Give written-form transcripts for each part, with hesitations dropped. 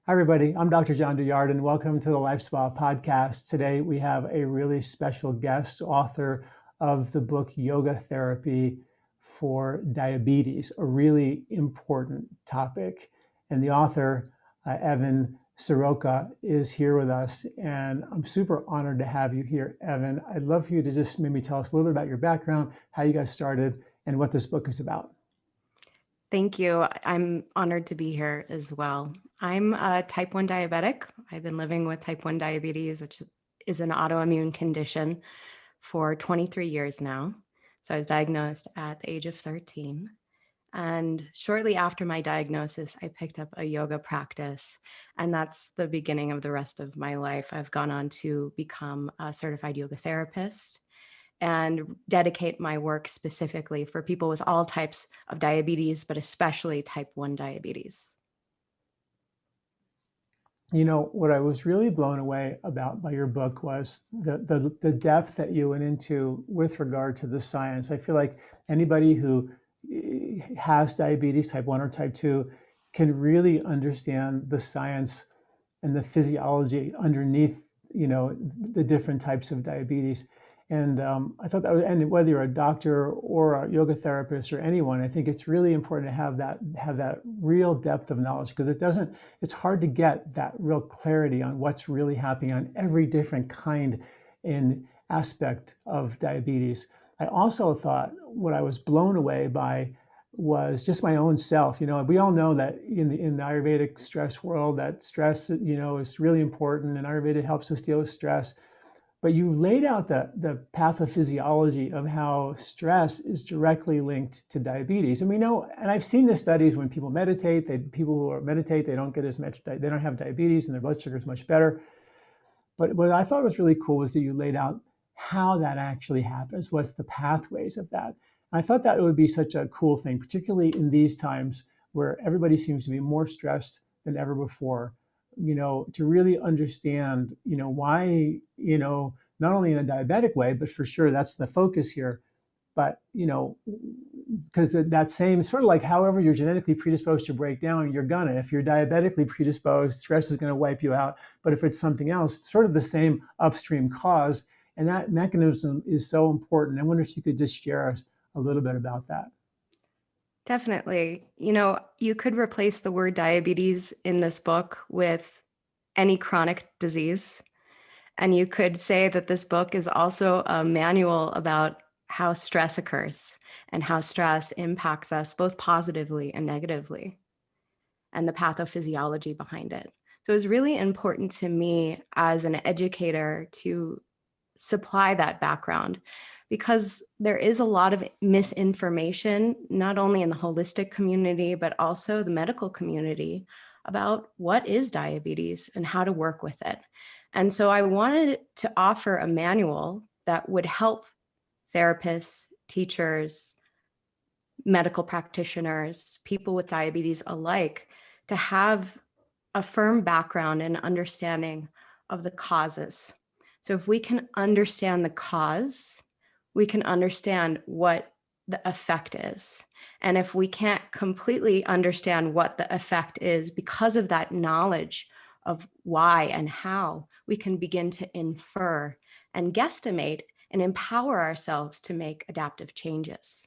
Hi, everybody. I'm Dr. John Douillard, and welcome to the LifeSpa podcast. Today, we have a really special guest, author of the book Yoga Therapy for Diabetes, a really important topic. And the author, Evan Soroka, is here with us. And I'm super honored to have you here, Evan. I'd love for you to just maybe tell us a little bit about your background, how you got started, and what this book is about. Thank you. I'm honored to be here as well. I'm a type 1 diabetic. I've been living with type 1 diabetes, which is an autoimmune condition, for 23 years now. So I was diagnosed at the age of 13. And shortly after my diagnosis, I picked up a yoga practice. And that's the beginning of the rest of my life. I've gone on to become a certified yoga therapist and dedicate my work specifically for people with all types of diabetes, but especially type 1 diabetes. You know, what I was really blown away about by your book was the depth that you went into with regard to the science. I feel like anybody who has diabetes, type 1 or type 2, can really understand the science and the physiology underneath, the different types of diabetes. And I thought that was, and whether you're a doctor or a yoga therapist or anyone, I think it's really important to have that real depth of knowledge, because it's hard to get that real clarity on what's really happening on every different kind and aspect of diabetes. I also thought what I was blown away by was just my own self. You know, we all know that in the Ayurvedic stress world, that stress, is really important, and Ayurveda helps us deal with stress. But you laid out the pathophysiology of how stress is directly linked to diabetes. And we know, and I've seen the studies when people meditate, people who meditate, they don't get as much, they don't have diabetes, and their blood sugar is much better. But what I thought was really cool was that you laid out how that actually happens, what's the pathways of that. And I thought that it would be such a cool thing, particularly in these times where everybody seems to be more stressed than ever before, to really understand, why, not only in a diabetic way, but for sure that's the focus here. But, because that same sort of like however you're genetically predisposed to break down, you're gonna. If you're diabetically predisposed, stress is gonna wipe you out. But if it's something else, it's sort of the same upstream cause. And that mechanism is so important. I wonder if you could just share us a little bit about that. Definitely. You could replace the word diabetes in this book with any chronic disease. And you could say that this book is also a manual about how stress occurs and how stress impacts us both positively and negatively, and the pathophysiology behind it. So it's really important to me as an educator to supply that background, because there is a lot of misinformation, not only in the holistic community, but also the medical community, about what is diabetes and how to work with it. And so I wanted to offer a manual that would help therapists, teachers, medical practitioners, people with diabetes alike, to have a firm background and understanding of the causes. So if we can understand the cause, we can understand what the effect is. And if we can't completely understand what the effect is, because of that knowledge of why and how, we can begin to infer and guesstimate and empower ourselves to make adaptive changes.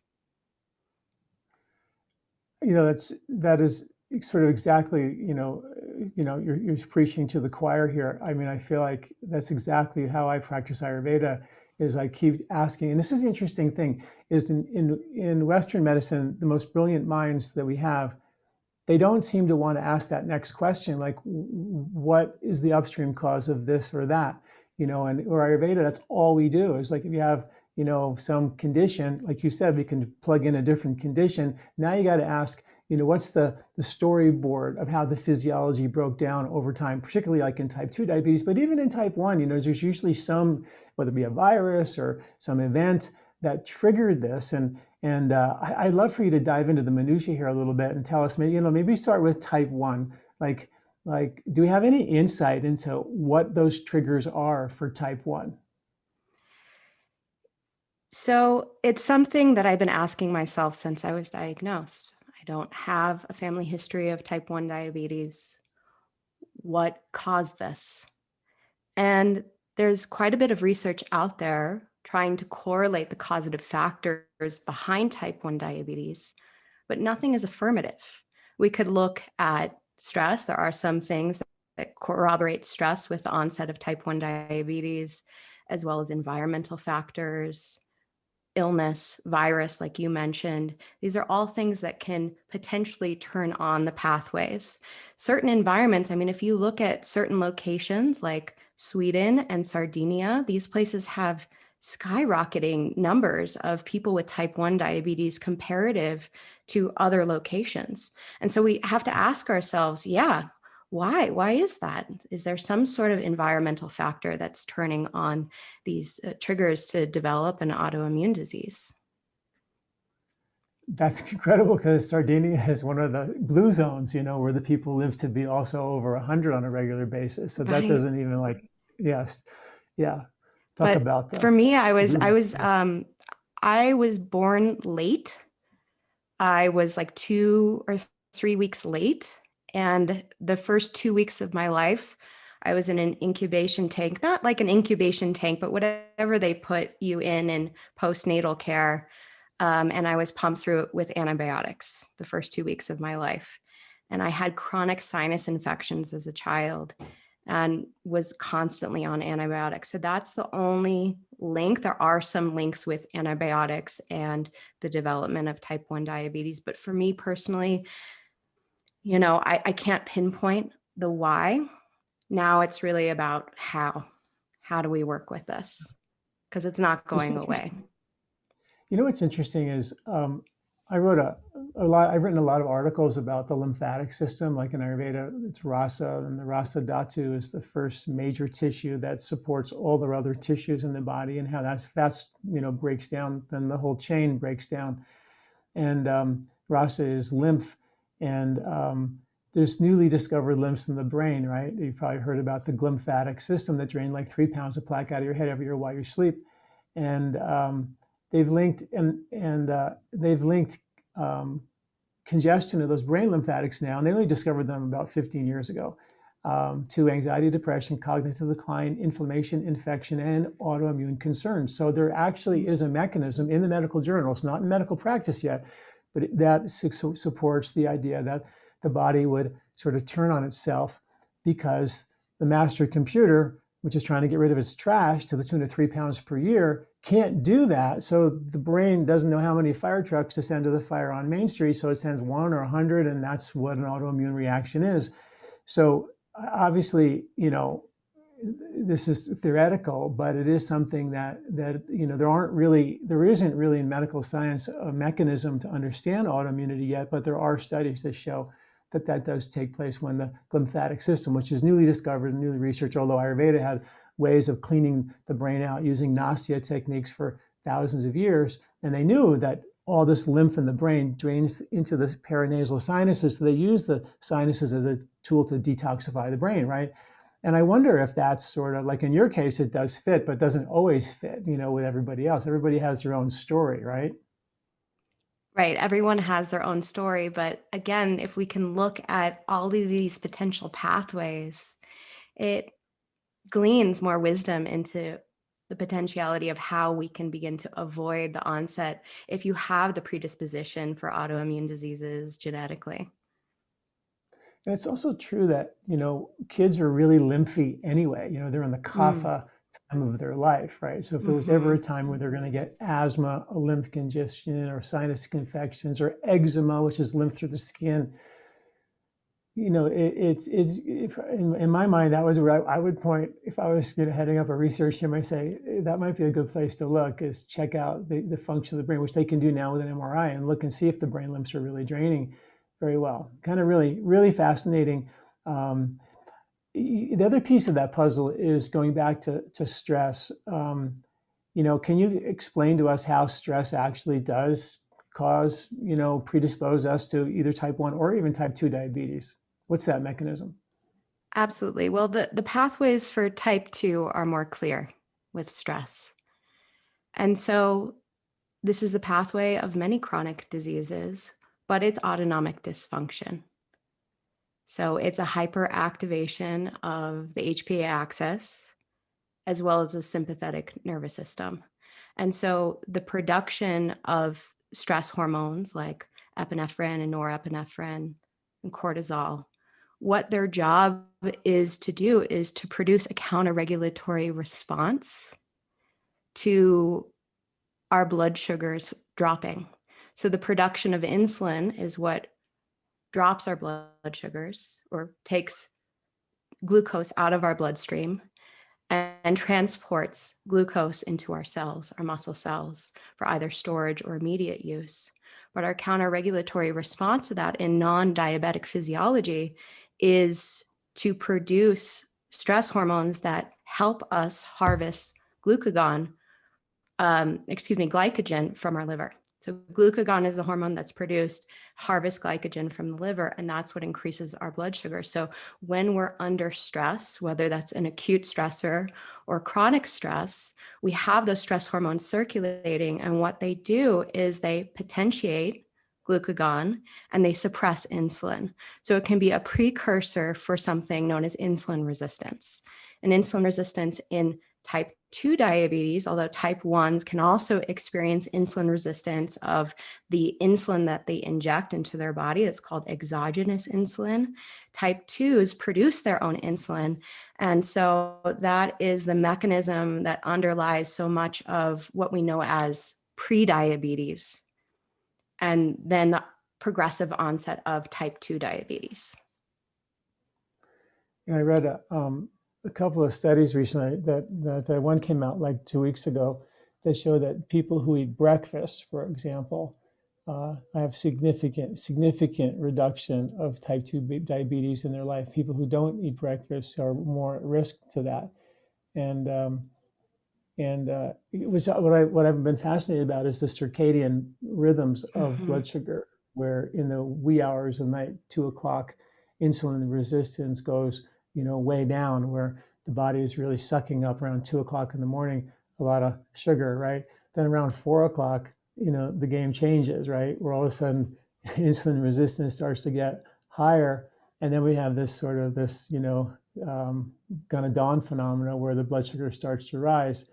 That is sort of exactly, you're preaching to the choir here. I mean, I feel like that's exactly how I practice Ayurveda. Is I keep asking, and this is the interesting thing, is in Western medicine, the most brilliant minds that we have, they don't seem to want to ask that next question, like what is the upstream cause of this or that, and or Ayurveda, that's all we do. Is like, if you have, some condition, like you said, we can plug in a different condition. Now you got to ask, what's the storyboard of how the physiology broke down over time, particularly like in type 2 diabetes, but even in type 1, there's usually some, whether it be a virus or some event that triggered this. And I'd love for you to dive into the minutiae here a little bit and tell us, maybe start with type 1. Like, do we have any insight into what those triggers are for type 1? So it's something that I've been asking myself since I was diagnosed. I don't have a family history of type 1 diabetes. what caused this. And there's quite a bit of research out there trying to correlate the causative factors behind type 1 diabetes, but nothing is affirmative. We could look at stress. There are some things that corroborate stress with the onset of type 1 diabetes, as well as environmental factors, illness, virus, like you mentioned. These are all things that can potentially turn on the pathways. Certain environments, I mean, if you look at certain locations like Sweden and Sardinia, these places have skyrocketing numbers of people with type 1 diabetes comparative to other locations. And so we have to ask ourselves, why? Why is that? Is there some sort of environmental factor that's turning on these triggers to develop an autoimmune disease? That's incredible because Sardinia is one of the blue zones, where the people live to be also over 100 on a regular basis. So that Right. doesn't even yes, yeah. Talk But about for me, I was born late. I was like 2 or 3 weeks late. And the first 2 weeks of my life, I was in an incubation tank, not like an incubation tank, but whatever they put you in postnatal care. And I was pumped through it with antibiotics the first 2 weeks of my life. And I had chronic sinus infections as a child and was constantly on antibiotics. So that's the only link. There are some links with antibiotics and the development of type 1 diabetes. But for me personally, I can't pinpoint the why. Now it's really about how. How do we work with this? Because it's not going away. What's interesting is I wrote a lot. I've written a lot of articles about the lymphatic system, like in Ayurveda, it's rasa, and the rasa dhatu is the first major tissue that supports all the other tissues in the body, and how that's breaks down, then the whole chain breaks down. And rasa is lymph, and there's newly discovered lymphs in the brain, right? You've probably heard about the lymphatic system that drain like 3 pounds of plaque out of your head every year while you sleep, and they've linked congestion of those brain lymphatics now, and they only discovered them about 15 years ago, to anxiety, depression, cognitive decline, inflammation, infection, and autoimmune concerns. So there actually is a mechanism in the medical journals, not in medical practice yet, but that supports the idea that the body would sort of turn on itself because the master computer, which is trying to get rid of its trash to the tune of 3 pounds per year, can't do that. So the brain doesn't know how many fire trucks to send to the fire on Main Street. So it sends 1 or 100, and that's what an autoimmune reaction is. So obviously, this is theoretical, but it is something that there isn't really in medical science a mechanism to understand autoimmunity yet, but there are studies that show that does take place when the lymphatic system, which is newly discovered and newly researched, although Ayurveda had ways of cleaning the brain out using Nasya techniques for thousands of years. And they knew that all this lymph in the brain drains into the paranasal sinuses. So they use the sinuses as a tool to detoxify the brain, right? And I wonder if that's sort of like in your case, it does fit, but doesn't always fit, with everybody else. Everybody has their own story, right? Right. Everyone has their own story. But again, if we can look at all of these potential pathways, it gleans more wisdom into the potentiality of how we can begin to avoid the onset if you have the predisposition for autoimmune diseases genetically. And it's also true that, kids are really lymphy anyway. They're in the kapha time of their life, right? So if there was ever a time where they're going to get asthma, a lymph congestion, or sinus infections, or eczema, which is lymph through the skin, it's in my mind, that was where I would point if I was heading up a research team. I say that might be a good place to look, is check out the function of the brain, which they can do now with an MRI, and look and see if the brain lymphs are really draining very well. Kind of really, really fascinating. The other piece of that puzzle is going back to stress. Can you explain to us how stress actually does cause, predispose us to either type 1 or even type 2 diabetes? What's that mechanism? Absolutely. Well, the pathways for type 2 are more clear with stress. And so this is the pathway of many chronic diseases, but it's autonomic dysfunction. So it's a hyperactivation of the HPA axis as well as the sympathetic nervous system. And so the production of stress hormones like epinephrine and norepinephrine and cortisol, what their job is to do is to produce a counter-regulatory response to our blood sugars dropping. So the production of insulin is what drops our blood sugars or takes glucose out of our bloodstream and transports glucose into our cells, our muscle cells, for either storage or immediate use. But our counter-regulatory response to that in non-diabetic physiology is to produce stress hormones that help us harvest glycogen from our liver. So glucagon is the hormone that's produced, harvest glycogen from the liver, and that's what increases our blood sugar. So when we're under stress, whether that's an acute stressor or chronic stress, we have those stress hormones circulating, and what they do is they potentiate glucagon and they suppress insulin. So it can be a precursor for something known as insulin resistance. And insulin resistance in type 2 diabetes, although type 1s can also experience insulin resistance of the insulin that they inject into their body. It's called exogenous insulin. Type 2s produce their own insulin. And so that is the mechanism that underlies so much of what we know as prediabetes and then the progressive onset of type 2 diabetes. And I read a couple of studies recently that one came out like 2 weeks ago that show that people who eat breakfast, for example, have significant reduction of type 2 diabetes in their life. People who don't eat breakfast are more at risk to that. And it was what I've been fascinated about is the circadian rhythms of blood sugar, where in the wee hours of night, 2 o'clock, insulin resistance goes, way down, where the body is really sucking up around 2 o'clock in the morning a lot of sugar, right? Then around 4 o'clock, the game changes, right? Where all of a sudden insulin resistance starts to get higher, and then we have this kind of dawn phenomena where the blood sugar starts to rise.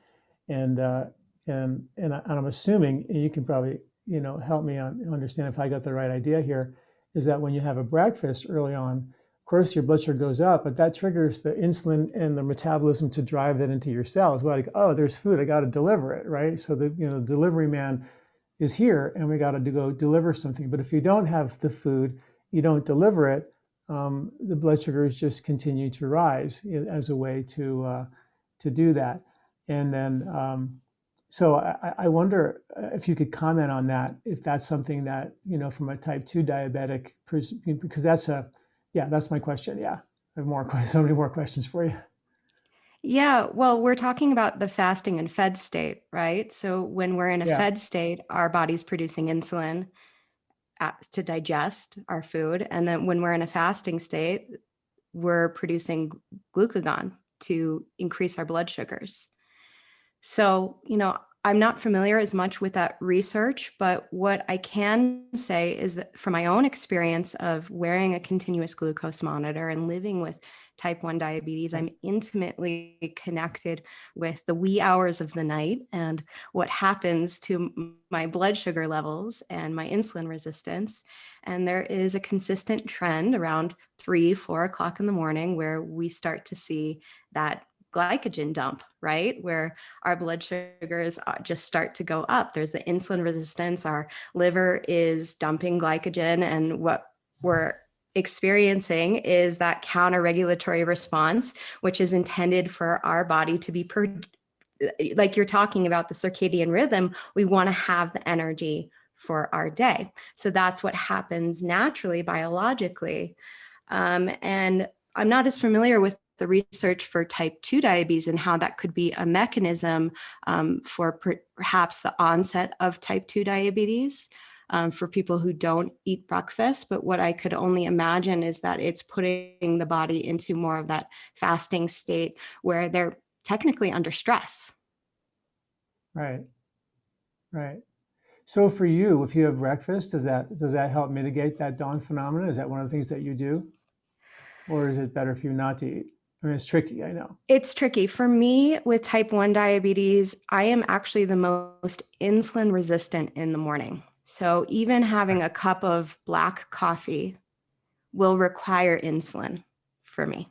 And I'm assuming, and you can probably help me understand if I got the right idea here, is that when you have a breakfast early on, of course your blood sugar goes up, but that triggers the insulin and the metabolism to drive that into your cells. Like, oh, there's food, I got to deliver it, right? So the delivery man is here, and we got to go deliver something. But if you don't have the food, you don't deliver it, the blood sugars just continue to rise as a way to do that. And then, so I wonder if you could comment on that, if that's something that, from a type 2 diabetic, because that's my question. Yeah, I have so many more questions for you. Yeah, well, we're talking about the fasting and fed state, right? So when we're in a Yeah, fed state, our body's producing insulin to digest our food. And then when we're in a fasting state, we're producing glucagon to increase our blood sugars. So, I'm not familiar as much with that research, but what I can say is that from my own experience of wearing a continuous glucose monitor and living with type 1 diabetes, I'm intimately connected with the wee hours of the night and what happens to my blood sugar levels and my insulin resistance. And there is a consistent trend around 3-4 o'clock in the morning where we start to see that glycogen dump, right? Where our blood sugars just start to go up. There's the insulin resistance. Our liver is dumping glycogen. And what we're experiencing is that counter-regulatory response, which is intended for our body to be, like you're talking about the circadian rhythm, we want to have the energy for our day. So that's what happens naturally, biologically. And I'm not as familiar with the research for type 2 diabetes and how that could be a mechanism for perhaps the onset of type 2 diabetes for people who don't eat breakfast. But what I could only imagine is that it's putting the body into more of that fasting state where they're technically under stress. right, right. So for you, if you have breakfast, does that help mitigate that dawn phenomenon? Is that one of the things that you do? Or is it better for you not to eat? I mean, it's tricky, I know. It's tricky. For me, with type 1 diabetes, I am actually the most insulin resistant in the morning. So even having a cup of black coffee will require insulin for me.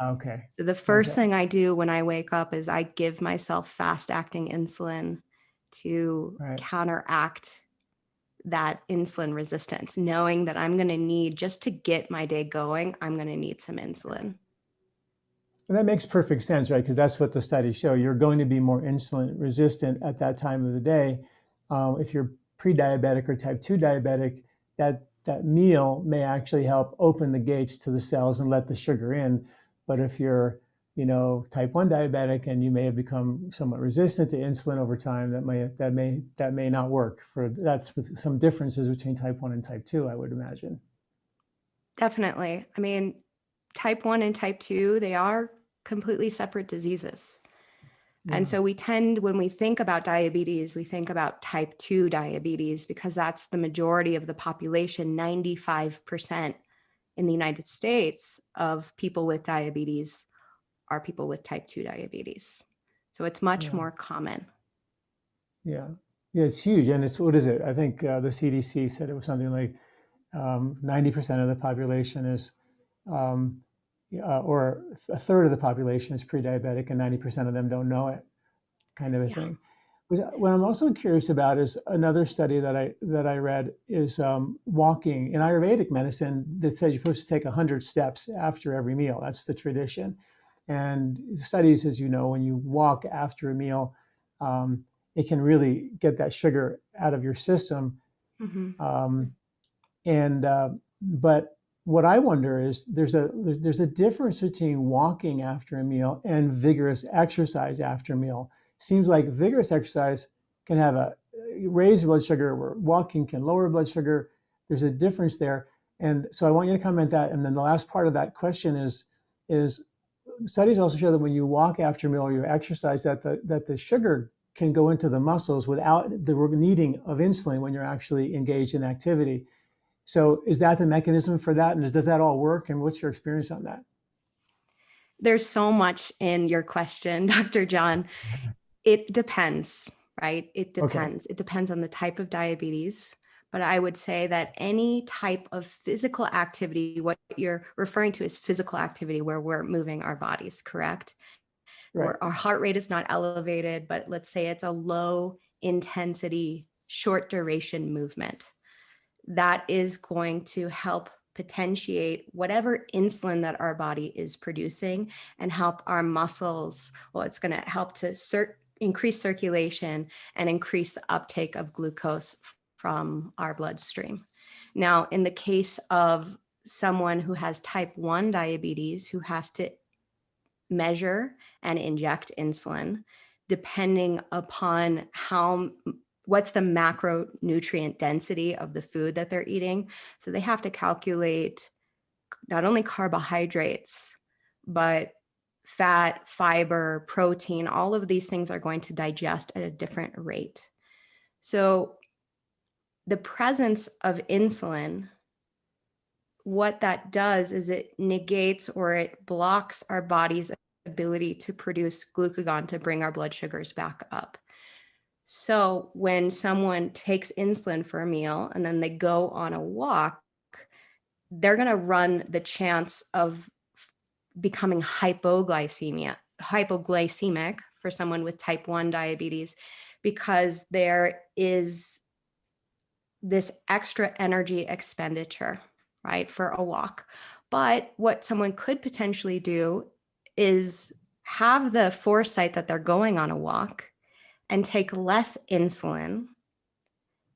Okay. So the first Okay. thing I do when I wake up is I give myself fast-acting insulin to Right. counteract that insulin resistance, knowing that I'm going to need, just to get my day going, I'm going to need some insulin. And that makes perfect sense, right? Because that's what the studies show. You're going to be more insulin resistant at that time of the day. If you're pre-diabetic or type 2 diabetic, that meal may actually help open the gates to the cells and let the sugar in. But if you're, type 1 diabetic and you may have become somewhat resistant to insulin over time, that may not work. That's with some differences between type 1 and type 2, I would imagine. Definitely. I mean, type 1 and type 2, they are completely separate diseases. And Yeah. so when we think about diabetes, we think about type 2 diabetes because that's the majority of the population. 95% in the United States of people with diabetes are people with type 2 diabetes. So it's much Yeah. more common. Yeah. Yeah, it's huge. And what is it? I think the CDC said it was something like 90% of the population is, or a third of the population is pre-diabetic and 90% of them don't know it, kind of a Yeah. thing. What I'm also curious about is another study that I read is walking in Ayurvedic medicine that says you're supposed to take 100 steps after every meal. That's the tradition. And studies, as you know, when you walk after a meal, it can really get that sugar out of your system. Mm-hmm. Um, and but what I wonder is there's a difference between walking after a meal and vigorous exercise after a meal. Seems like vigorous exercise can have a raise blood sugar, where walking can lower blood sugar. There's a difference there, and so I want you to comment that. And then the last part of that question is studies also show that when you walk after a meal or you exercise, that the sugar can go into the muscles without the needing of insulin when you're actually engaged in activity. So is that the mechanism for that? And does that all work? And what's your experience on that? There's so much in your question, Dr. John. It depends, right? It Okay. depends. It depends on the type of diabetes. But I would say that any type of physical activity, what you're referring to is physical activity where we're moving our bodies, correct? Right. Where our heart rate is not elevated, but let's say it's a low intensity, short duration movement. That is going to help potentiate whatever insulin that our body is producing and help our muscles. Well, it's going to help to increase circulation and increase the uptake of glucose from our bloodstream. Now, in the case of someone who has type 1 diabetes, who has to measure and inject insulin, depending upon what's the macronutrient density of the food that they're eating. So they have to calculate not only carbohydrates, but fat, fiber, protein. All of these things are going to digest at a different rate. So the presence of insulin, what that does is it negates or it blocks our body's ability to produce glucagon to bring our blood sugars back up. So when someone takes insulin for a meal and then they go on a walk, they're going to run the chance of becoming hypoglycemic for someone with type 1 diabetes, because there is this extra energy expenditure, right, for a walk. But what someone could potentially do is have the foresight that they're going on a walk and take less insulin,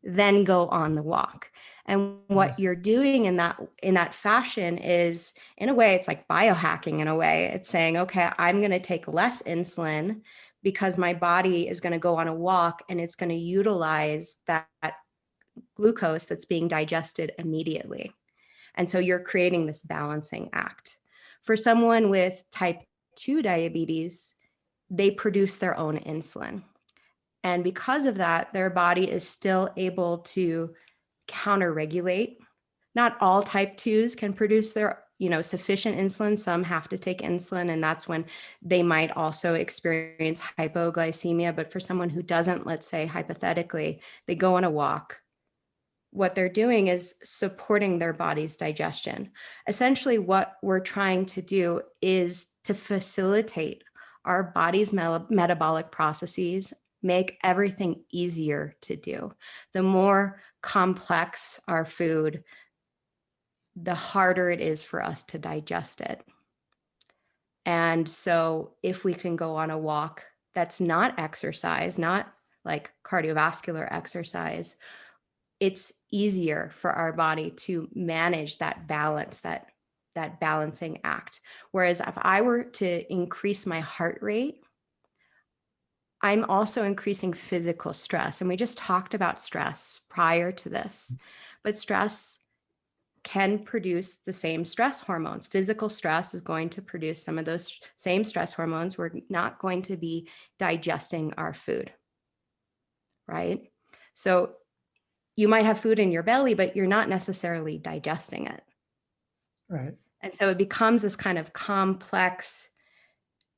then go on the walk. And what Nice. you're doing in that fashion is, in a way, it's like biohacking. In a way, it's saying, okay, I'm going to take less insulin because my body is going to go on a walk and it's going to utilize that glucose that's being digested immediately. And so you're creating this balancing act. For someone with type 2 diabetes, they produce their own insulin. And because of that, their body is still able to counter regulate. Not all type 2s can produce their sufficient insulin. Some have to take insulin, and that's when they might also experience hypoglycemia. But for someone who doesn't, let's say hypothetically, they go on a walk, what they're doing is supporting their body's digestion. Essentially, what we're trying to do is to facilitate our body's metabolic processes, make everything easier to do. The more complex our food, the harder it is for us to digest it. And so if we can go on a walk that's not exercise, not like cardiovascular exercise, it's easier for our body to manage that balance, that balancing act. Whereas if I were to increase my heart rate, I'm also increasing physical stress. And we just talked about stress prior to this, but stress can produce the same stress hormones. Physical stress is going to produce some of those same stress hormones. We're not going to be digesting our food, right? So you might have food in your belly, but you're not necessarily digesting it. Right. And so it becomes this kind of complex,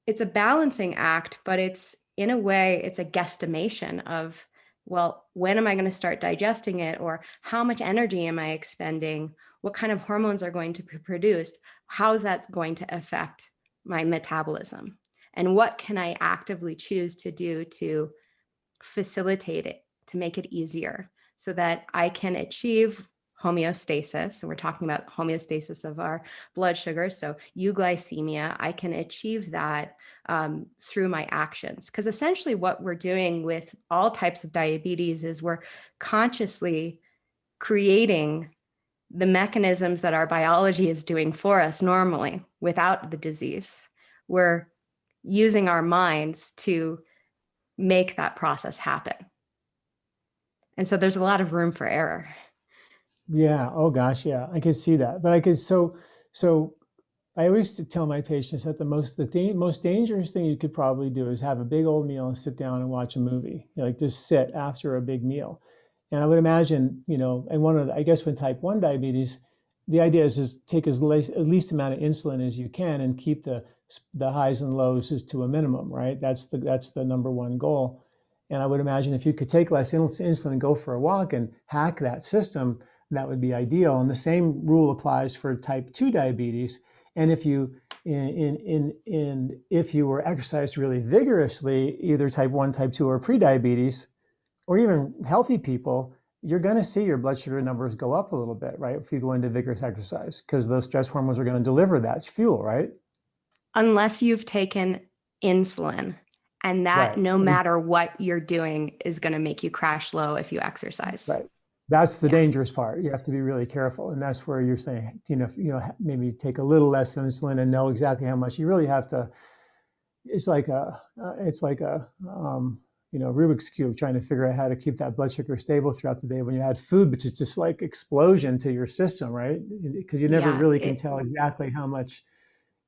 it's a balancing act, but it's in a way, it's a guesstimation of, well, when am I going to start digesting it? Or how much energy am I expending? What kind of hormones are going to be produced? How is that going to affect my metabolism? And what can I actively choose to do to facilitate it, to make it easier so that I can achieve homeostasis? And we're talking about homeostasis of our blood sugar. So euglycemia, I can achieve that through my actions. Because essentially what we're doing with all types of diabetes is we're consciously creating the mechanisms that our biology is doing for us normally without the disease. We're using our minds to make that process happen. And so there's a lot of room for error. Yeah. Oh gosh. Yeah. I could see that. But so I always tell my patients that the most dangerous thing you could probably do is have a big old meal and sit down and watch a movie. Like just sit after a big meal. And I would imagine, and I guess with type 1 diabetes, the idea is just take as least amount of insulin as you can and keep the highs and lows as to a minimum, right? That's the number one goal. And I would imagine if you could take less insulin and go for a walk and hack that system, that would be ideal. And the same rule applies for type 2 diabetes. And if you if you were exercised really vigorously, either type 1, type 2, or pre-diabetes, or even healthy people, you're going to see your blood sugar numbers go up a little bit, right? If you go into vigorous exercise, because those stress hormones are going to deliver that fuel, right? Unless you've taken insulin, and that Right. no matter what you're doing is going to make you crash low if you exercise. Right. That's the Yeah. dangerous part. You have to be really careful. And that's where you're saying, maybe take a little less insulin and know exactly how much. You really have to, it's like a Rubik's Cube, trying to figure out how to keep that blood sugar stable throughout the day when you add food, which is just like explosion to your system, right? Because you never Yeah, really can tell exactly how much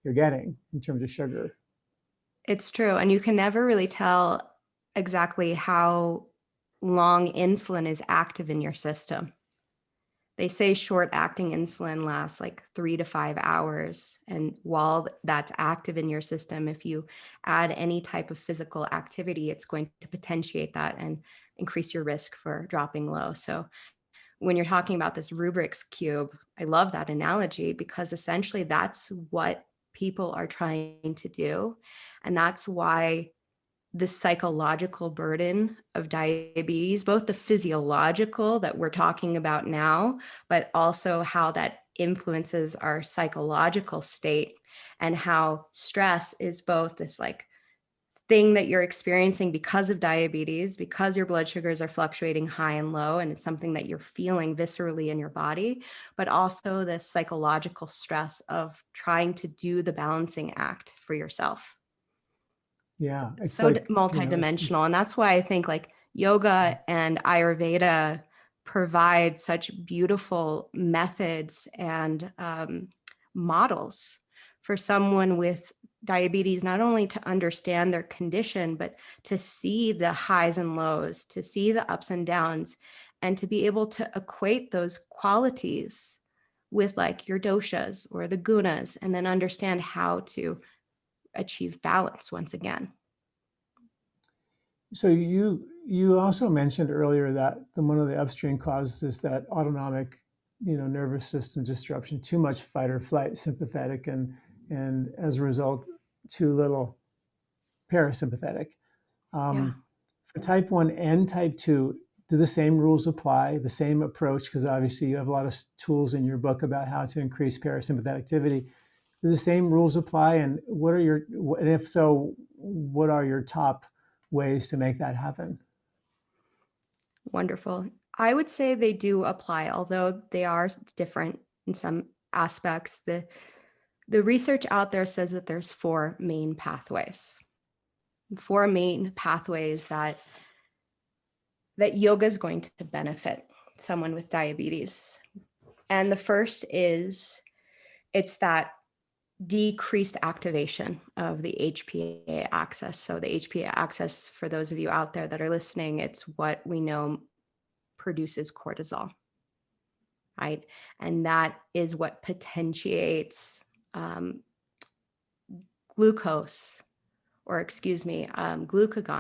you're getting in terms of sugar. it's true. And you can never really tell exactly how long insulin is active in your system. They say short acting insulin lasts like 3 to 5 hours. And while that's active in your system, if you add any type of physical activity, it's going to potentiate that and increase your risk for dropping low. So when you're talking about this Rubik's Cube, I love that analogy because essentially that's what people are trying to do. And that's why the psychological burden of diabetes, both the physiological that we're talking about now, but also how that influences our psychological state and how stress is both this like thing that you're experiencing because of diabetes, because your blood sugars are fluctuating high and low, and it's something that you're feeling viscerally in your body, but also this psychological stress of trying to do the balancing act for yourself. Yeah. It's It's so like, multidimensional. And that's why I think like yoga and Ayurveda provide such beautiful methods and models for someone with diabetes, not only to understand their condition, but to see the highs and lows, to see the ups and downs, and to be able to equate those qualities with like your doshas or the gunas, and then understand how to achieve balance once again. So you also mentioned earlier that one of the upstream causes is that autonomic, nervous system disruption, too much fight or flight, sympathetic, and as a result, too little parasympathetic. Yeah. For type 1 and type 2, do the same rules apply, the same approach? Because obviously you have a lot of tools in your book about how to increase parasympathetic activity. Do the same rules apply? And and if so, what are your top ways to make that happen? Wonderful. I would say they do apply, although they are different in some aspects. The research out there says that there's four main pathways that yoga is going to benefit someone with diabetes. And the first is it's that decreased activation of the HPA axis. So the HPA axis, for those of you out there that are listening, it's what we know produces cortisol, right? And that is what potentiates glucagon.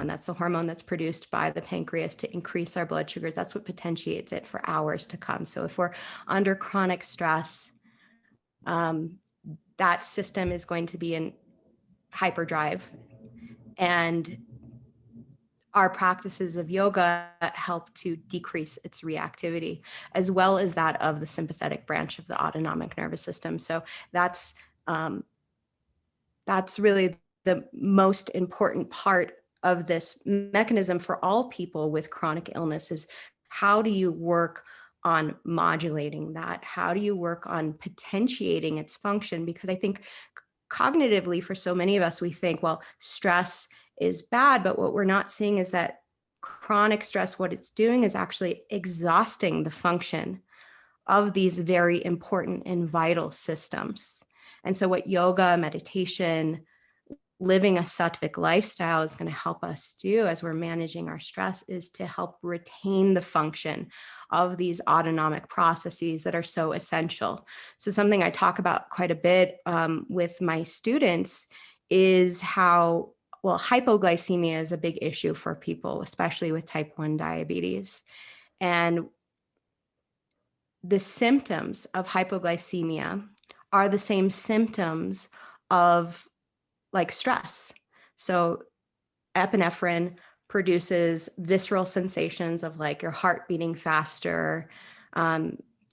That's the hormone that's produced by the pancreas to increase our blood sugars. That's what potentiates it for hours to come. So if we're under chronic stress, that system is going to be in hyperdrive, and our practices of yoga help to decrease its reactivity, as well as that of the sympathetic branch of the autonomic nervous system. So that's really the most important part of this mechanism for all people with chronic illness is how do you work on modulating that? How do you work on potentiating its function? Because I think cognitively for so many of us, we think, well, stress is bad, but what we're not seeing is that chronic stress, what it's doing is actually exhausting the function of these very important and vital systems. And so what yoga, meditation, living a sattvic lifestyle is going to help us do as we're managing our stress is to help retain the function of these autonomic processes that are so essential. So something I talk about quite a bit with my students is how, well, hypoglycemia is a big issue for people, especially with type 1 diabetes. And the symptoms of hypoglycemia are the same symptoms of like stress. So epinephrine produces visceral sensations of like your heart beating faster,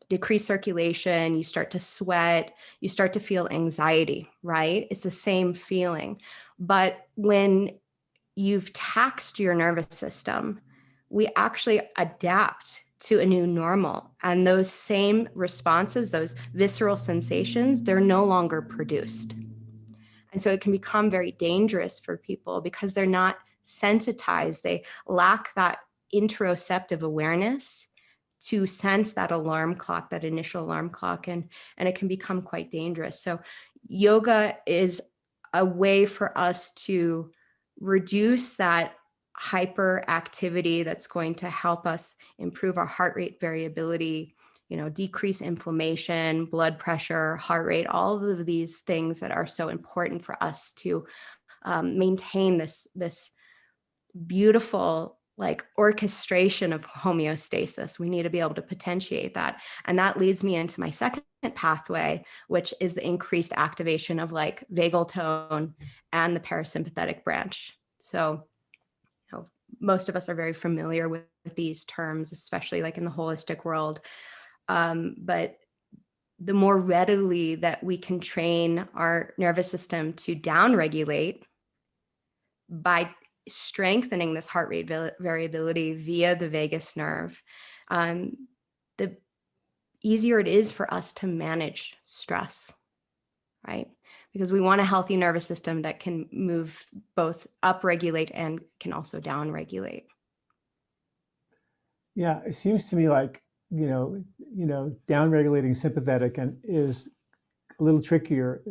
decreased circulation, you start to sweat, you start to feel anxiety, right? It's the same feeling. But when you've taxed your nervous system, we actually adapt to a new normal. And those same responses, those visceral sensations, they're no longer produced. And so it can become very dangerous for people because they're not sensitized. They lack that interoceptive awareness to sense that alarm clock, that initial alarm clock, and it can become quite dangerous. So yoga is a way for us to reduce that hyperactivity that's going to help us improve our heart rate variability, decrease inflammation, blood pressure, heart rate, all of these things that are so important for us to maintain this beautiful like orchestration of homeostasis. We need to be able to potentiate that. And that leads me into my second pathway, which is the increased activation of like vagal tone and the parasympathetic branch. So most of us are very familiar with these terms, especially like in the holistic world. But the more readily that we can train our nervous system to downregulate by strengthening this heart rate variability via the vagus nerve, the easier it is for us to manage stress, right? Because we want a healthy nervous system that can move both upregulate and can also downregulate. Yeah, it seems to me like, downregulating sympathetic is a little trickier,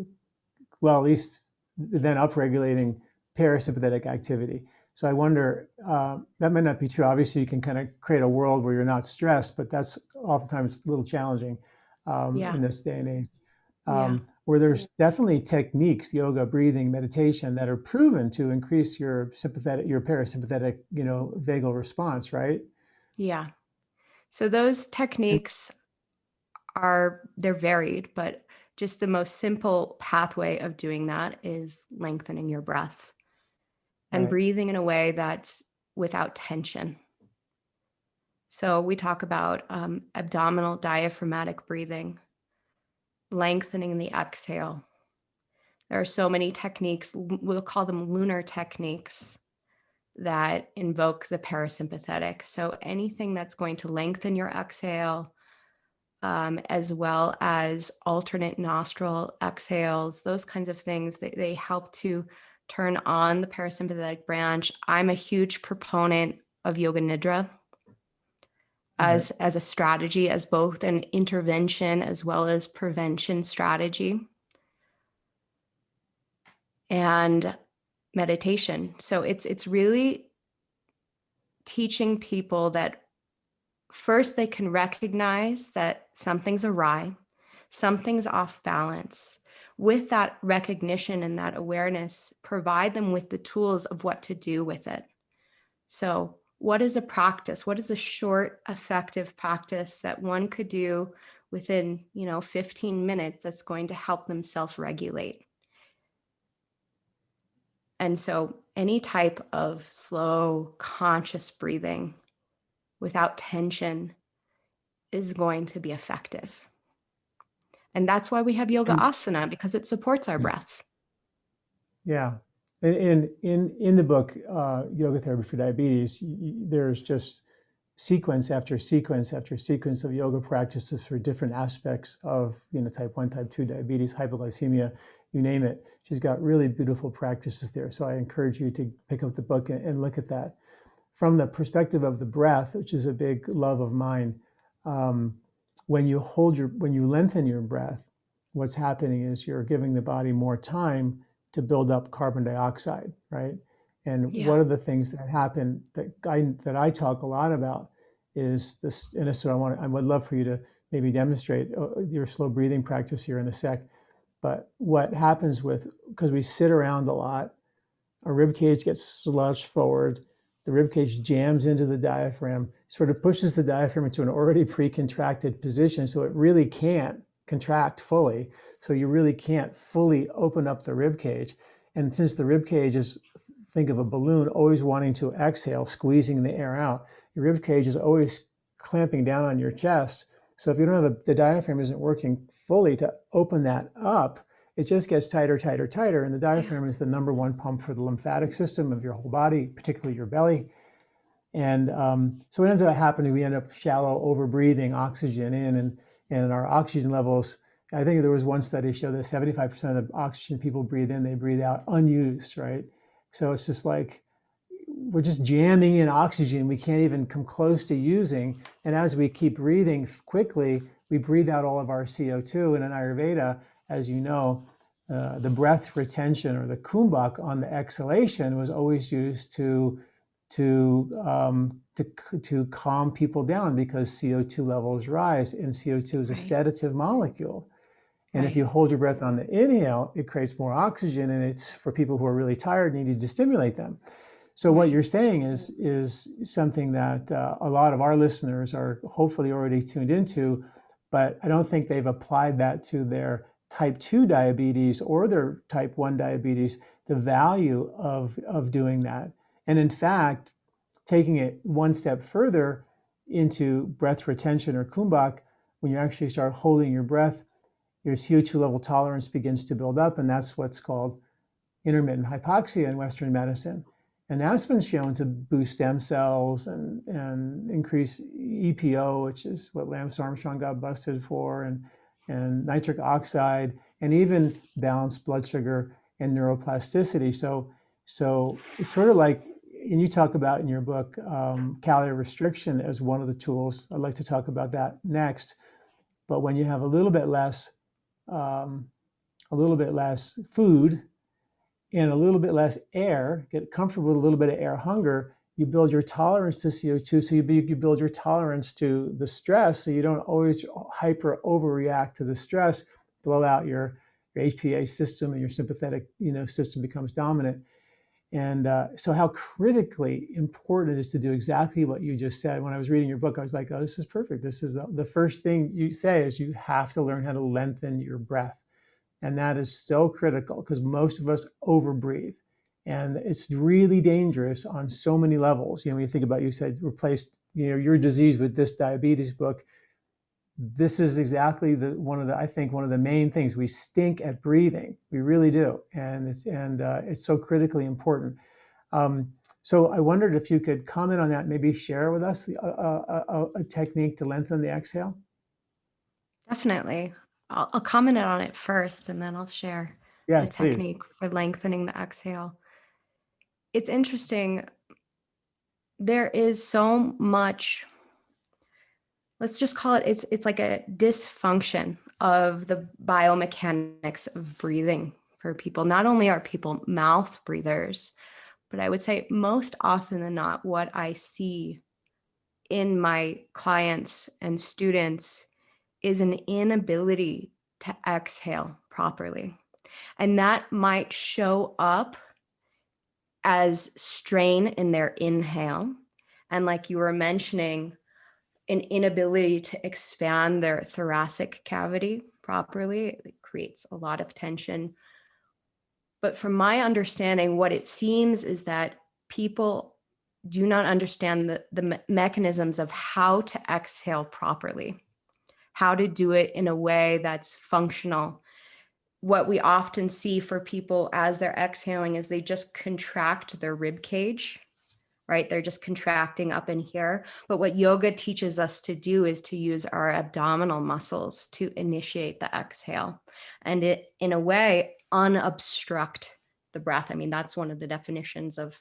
well, at least than upregulating parasympathetic activity. So I wonder, that might not be true. Obviously, you can kind of create a world where you're not stressed, but that's oftentimes a little challenging. Yeah. in this day and age. Yeah. Where there's definitely techniques, yoga, breathing, meditation, that are proven to increase your parasympathetic, vagal response, right? Yeah. So those techniques they're varied, but just the most simple pathway of doing that is lengthening your breath and Right. breathing in a way that's without tension. So we talk about abdominal diaphragmatic breathing, lengthening the exhale. There are so many techniques, we'll call them lunar techniques, that invoke the parasympathetic. So anything that's going to lengthen your exhale, as well as alternate nostril exhales, those kinds of things, they help to turn on the parasympathetic branch. I'm a huge proponent of yoga nidra Right. as a strategy, as both an intervention as well as prevention strategy, and meditation. So it's really teaching people that first they can recognize that something's awry, something's off balance. With that recognition and that awareness, provide them with the tools of what to do with it. So, what is a practice? What is a short, effective practice that one could do within, 15 minutes that's going to help them self-regulate? And so, any type of slow, conscious breathing without tension is going to be effective. And that's why we have yoga And asana, because it supports our breath. yeah, and in the book, Yoga Therapy for Diabetes, there's just sequence after sequence after sequence of yoga practices for different aspects of, type 1, type 2 diabetes, hypoglycemia, you name it. She's got really beautiful practices there. So I encourage you to pick up the book and look at that. From the perspective of the breath, which is a big love of mine, when you lengthen your breath, what's happening is you're giving the body more time to build up carbon dioxide, right? And Yeah. one of the things that happen that I talk a lot about is this, and this is what I would love for you to maybe demonstrate your slow breathing practice here in a sec. But what happens because we sit around a lot, our rib cage gets slouched forward, the rib cage jams into the diaphragm, sort of pushes the diaphragm into an already pre-contracted position, so it really can't contract fully. So you really can't fully open up the rib cage. And since the rib cage is, think of a balloon always wanting to exhale, squeezing the air out, your rib cage is always clamping down on your chest. So if you don't have the diaphragm isn't working fully to open that up, it just gets tighter, tighter, tighter. And the diaphragm is the number one pump for the lymphatic system of your whole body, particularly your belly. And so what ends up happening, we end up shallow over breathing oxygen in, and our oxygen levels, I think there was one study showed that 75% of the oxygen people breathe in, they breathe out unused, right? So it's just like, we're just jamming in oxygen we can't even come close to using. And as we keep breathing quickly, we breathe out all of our CO2. And in Ayurveda, as you know, the breath retention or the kumbhak on the exhalation was always used to calm people down because CO2 levels rise, and CO2 is a sedative molecule. And if you hold your breath on the inhale, it creates more oxygen, and it's for people who are really tired, needed to stimulate them. So what you're saying is something that a lot of our listeners are hopefully already tuned into, but I don't think they've applied that to their type 2 diabetes or their type 1 diabetes, the value of doing that. And in fact, taking it one step further into breath retention or kumbhak, when you actually start holding your breath, your CO2 level tolerance begins to build up, and that's what's called intermittent hypoxia in Western medicine. And that's been shown to boost stem cells and increase EPO, which is what Lance Armstrong got busted for, and nitric oxide, and even balance blood sugar and neuroplasticity. So it's sort of like, and you talk about in your book, calorie restriction as one of the tools. I'd like to talk about that next. But when you have a little bit less food and a little bit less air, get comfortable with a little bit of air hunger, you build your tolerance to CO2. So you build your tolerance to the stress. So you don't always hyper overreact to the stress, blow out your HPA system, and your sympathetic, system becomes dominant. And so how critically important it is to do exactly what you just said. When I was reading your book, I was like, oh, this is perfect. This is the first thing you say is you have to learn how to lengthen your breath. And that is so critical because most of us overbreathe. And it's really dangerous on so many levels. When you think about, you said replaced, your disease with this diabetes book. This is exactly I think one of the main things. We stink at breathing. We really do. And it's so critically important. So I wondered if you could comment on that, maybe share with us a technique to lengthen the exhale. Definitely. I'll comment on it first, and then I'll share a Yes, please. technique for lengthening the exhale. It's interesting. There is so much, let's just call it, it's like a dysfunction of the biomechanics of breathing for people. Not only are people mouth breathers, but I would say most often than not, what I see in my clients and students is an inability to exhale properly. And that might show up as strain in their inhale. And like you were mentioning, an inability to expand their thoracic cavity properly. It creates a lot of tension. But from my understanding, what it seems is that people do not understand the mechanisms of how to exhale properly, how to do it in a way that's functional. What we often see for people as they're exhaling is they just contract their rib cage, right? They're just contracting up in here. But what yoga teaches us to do is to use our abdominal muscles to initiate the exhale and it, in a way, unobstruct the breath. I mean, that's one of the definitions of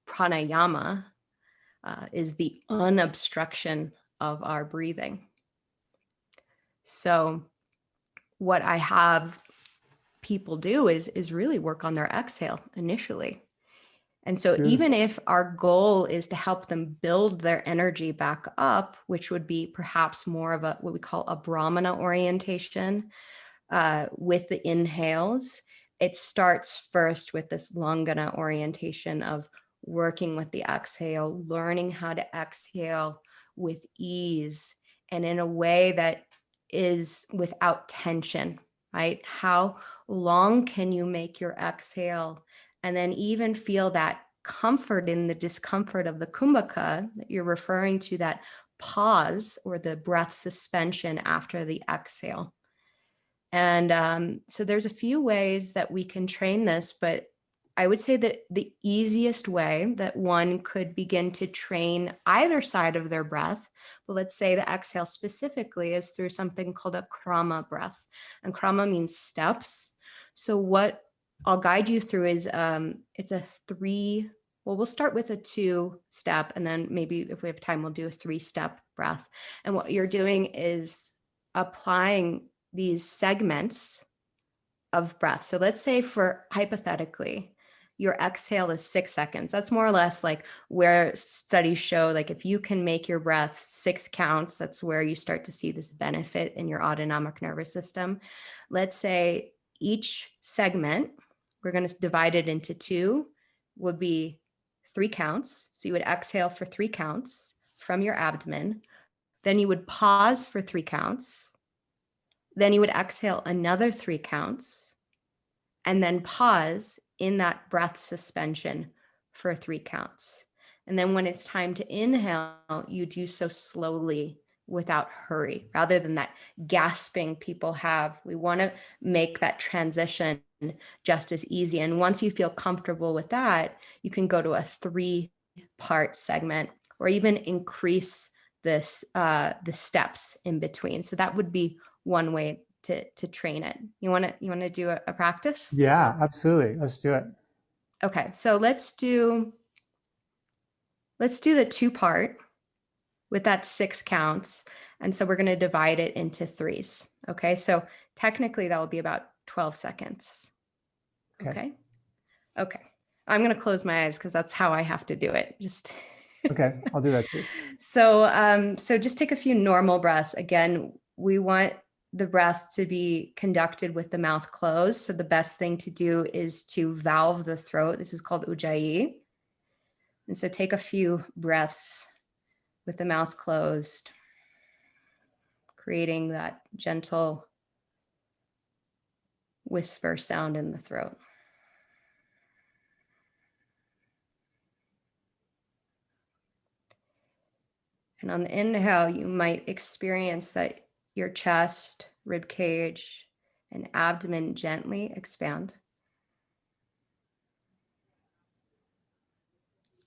pranayama, is the unobstruction of our breathing. So what I have people do is really work on their exhale initially. And so even if our goal is to help them build their energy back up, which would be perhaps more of what we call a Brahmana orientation with the inhales, it starts first with this Langana orientation of working with the exhale, learning how to exhale with ease and in a way that is without tension, right? How long can you make your exhale? And then even feel that comfort in the discomfort of the kumbhaka that you're referring to, that pause or the breath suspension after the exhale. And so there's a few ways that we can train this, but I would say that the easiest way that one could begin to train either side of their breath, but let's say the exhale specifically, is through something called a krama breath. And krama means steps. So what I'll guide you through is it's a we'll start with a 2-step, and then maybe if we have time, we'll do a 3-step breath. And what you're doing is applying these segments of breath. So let's say, for hypothetically, your exhale is 6 seconds. That's more or less like where studies show, like if you can make your breath 6 counts, that's where you start to see this benefit in your autonomic nervous system. Let's say each segment, we're going to divide it into 2, would be 3 counts. So you would exhale for 3 counts from your abdomen. Then you would pause for 3 counts. Then you would exhale another 3 counts, and then pause in that breath suspension for 3 counts. And then when it's time to inhale, you do so slowly without hurry, rather than that gasping people have. We want to make that transition just as easy. And once you feel comfortable with that, you can go to a 3-part segment, or even increase this the steps in between. So that would be one way to train it. You want to do a practice? Yeah, absolutely. Let's do it. Okay, so let's do the 2-part with that 6 counts. And so we're going to divide it into 3s. Okay, so technically that will be about 12 seconds. Okay. I'm going to close my eyes because that's how I have to do it. Just Okay, I'll do that too. so just take a few normal breaths. Again, we want the breath to be conducted with the mouth closed. So the best thing to do is to valve the throat. This is called ujjayi. And so take a few breaths with the mouth closed, creating that gentle whisper sound in the throat. And on the inhale, you might experience that your chest, rib cage, and abdomen gently expand.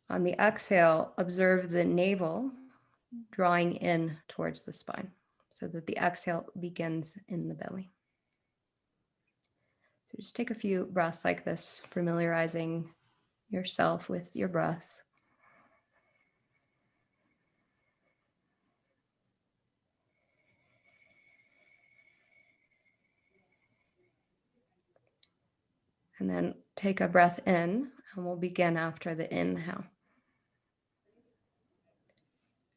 On the exhale, observe the navel drawing in towards the spine so that the exhale begins in the belly. So just take a few breaths like this, familiarizing yourself with your breath. And then take a breath in, and we'll begin after the inhale.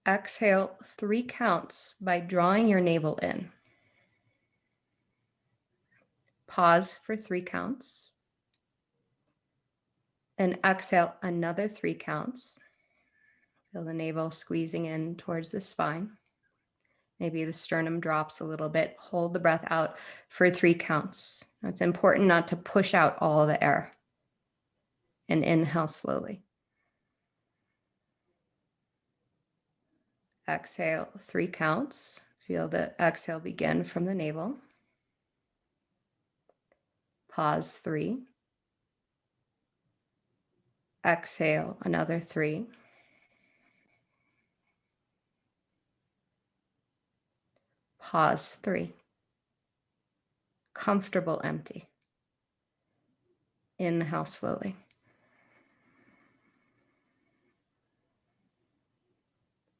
Exhale 3 counts by drawing your navel in. Pause for 3 counts. And exhale another 3 counts. Feel the navel squeezing in towards the spine. Maybe the sternum drops a little bit. Hold the breath out for 3 counts. It's important not to push out all the air. And inhale slowly. Exhale 3 counts. Feel the exhale begin from the navel. Pause 3. Exhale another 3. Pause 3. Comfortable empty. Inhale slowly.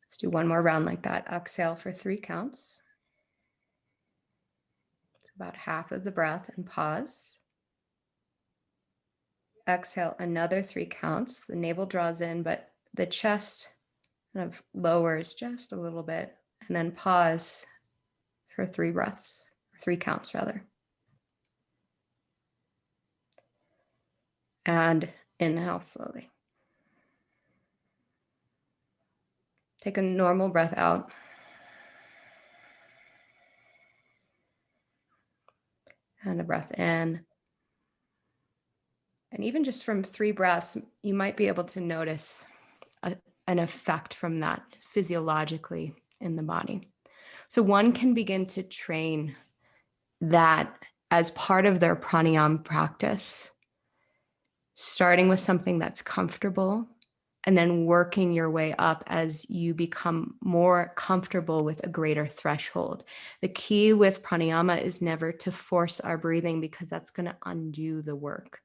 Let's do one more round like that. Exhale for 3 counts. It's about half of the breath, and pause. Exhale another 3 counts. The navel draws in, but the chest kind of lowers just a little bit, and then pause for 3 breaths, or 3 counts rather. And inhale slowly. Take a normal breath out. And a breath in. And even just from 3 breaths, you might be able to notice an effect from that physiologically in the body. So one can begin to train that as part of their pranayama practice, starting with something that's comfortable and then working your way up as you become more comfortable with a greater threshold. The key with pranayama is never to force our breathing, because that's going to undo the work.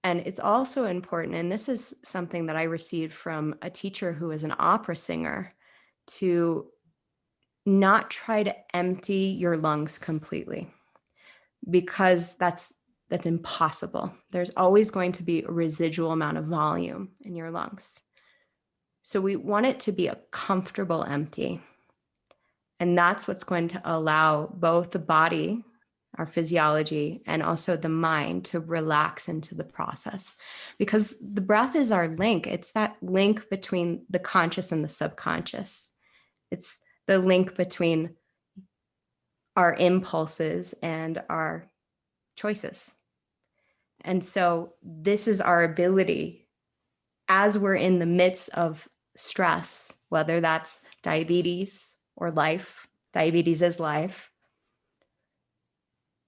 And it's also important, and this is something that I received from a teacher who is an opera singer, to not try to empty your lungs completely, because that's impossible. There's always going to be a residual amount of volume in your lungs. So we want it to be a comfortable empty. And that's what's going to allow both the body, our physiology, and also the mind to relax into the process. Because the breath is our link. It's that link between the conscious and the subconscious. It's the link between our impulses and our choices. And so this is our ability, as we're in the midst of stress, whether that's diabetes or life, diabetes is life,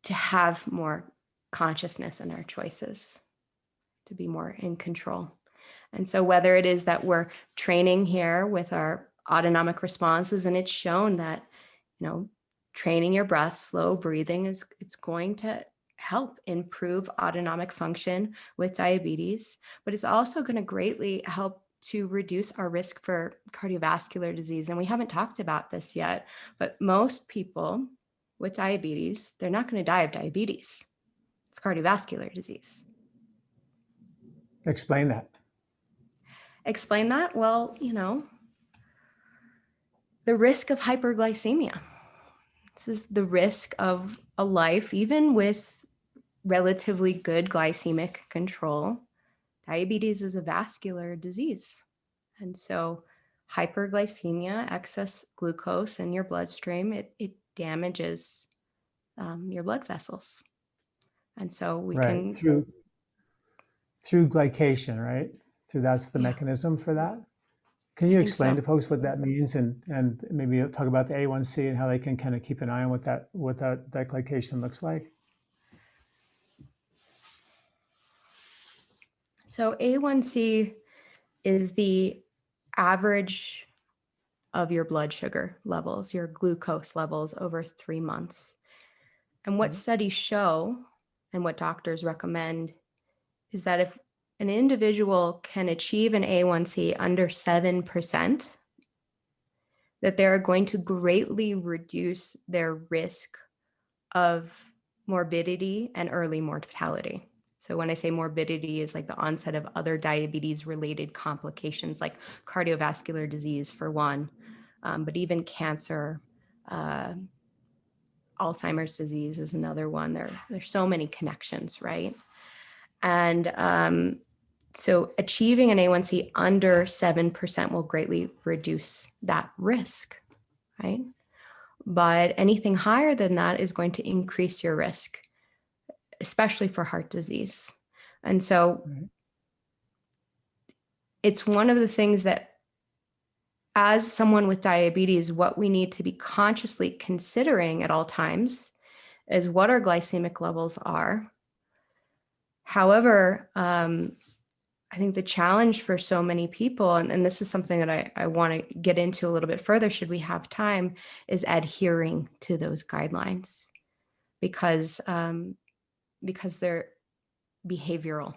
to have more consciousness in our choices, to be more in control. And so whether it is that we're training here with our autonomic responses, and it's shown that, training your breath, slow breathing it's going to help improve autonomic function with diabetes, but it's also going to greatly help to reduce our risk for cardiovascular disease. And we haven't talked about this yet, but most people with diabetes, they're not going to die of diabetes. It's cardiovascular disease. Explain that. Explain that? Well, the risk of hyperglycemia. This is the risk of a life, even with relatively good glycemic control. Diabetes is a vascular disease. And so hyperglycemia, excess glucose in your bloodstream, it damages your blood vessels. And so we Right. can... Through glycation, right? That's the mechanism for that. Can you explain to folks what that means, and maybe talk about the A1C and how they can kind of keep an eye on what that glycation looks like? So A1C is the average of your blood sugar levels, your glucose levels over 3 months. And what studies show and what doctors recommend is that if an individual can achieve an A1C under 7%, that they're going to greatly reduce their risk of morbidity and early mortality. So when I say morbidity, is like the onset of other diabetes-related complications like cardiovascular disease for one, but even cancer, Alzheimer's disease is another one. There's so many connections, right? And so achieving an A1C under 7% will greatly reduce that risk, right? But anything higher than that is going to increase your risk, especially for heart disease. And so it's one of the things that, as someone with diabetes, what we need to be consciously considering at all times is what our glycemic levels are. However, I think the challenge for so many people, and this is something that I want to get into a little bit further, should we have time, is adhering to those guidelines because they're behavioral.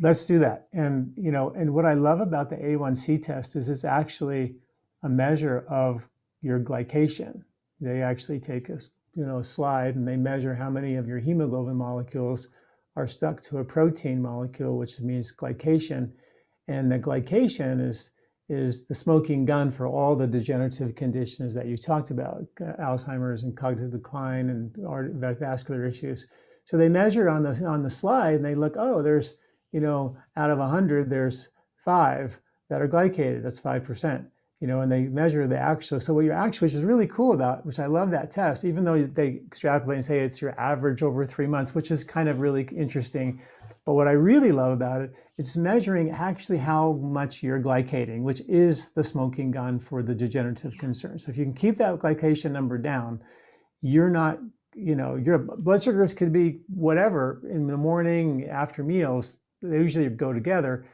Let's do that. And what I love about the A1C test is it's actually a measure of your glycation. They actually take a slide and they measure how many of your hemoglobin molecules are stuck to a protein molecule, which means glycation. And the glycation is the smoking gun for all the degenerative conditions that you talked about, Alzheimer's and cognitive decline and vascular issues. So they measure on the slide and they look, oh, there's out of 100, there's 5 that are glycated. That's 5%. And they measure the actual. So what your actual, which is really cool about, which I love that test, even though they extrapolate and say it's your average over 3 months, which is kind of really interesting. But what I really love about it, it's measuring actually how much you're glycating, which is the smoking gun for the degenerative concerns. So if you can keep that glycation number down, you're not, your blood sugars could be whatever in the morning, after meals. They usually go together,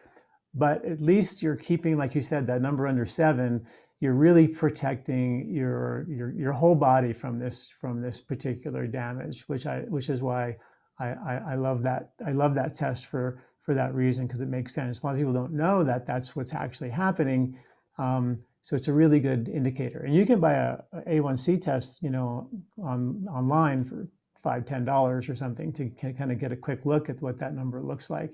but at least you're keeping, like you said, that number under 7. You're really protecting your whole body from this particular damage, which is why I love that. I love that test for that reason, because it makes sense. A lot of people don't know that that's what's actually happening. So it's a really good indicator. And you can buy a A1C test, online for $5, $10 or something to kind of get a quick look at what that number looks like.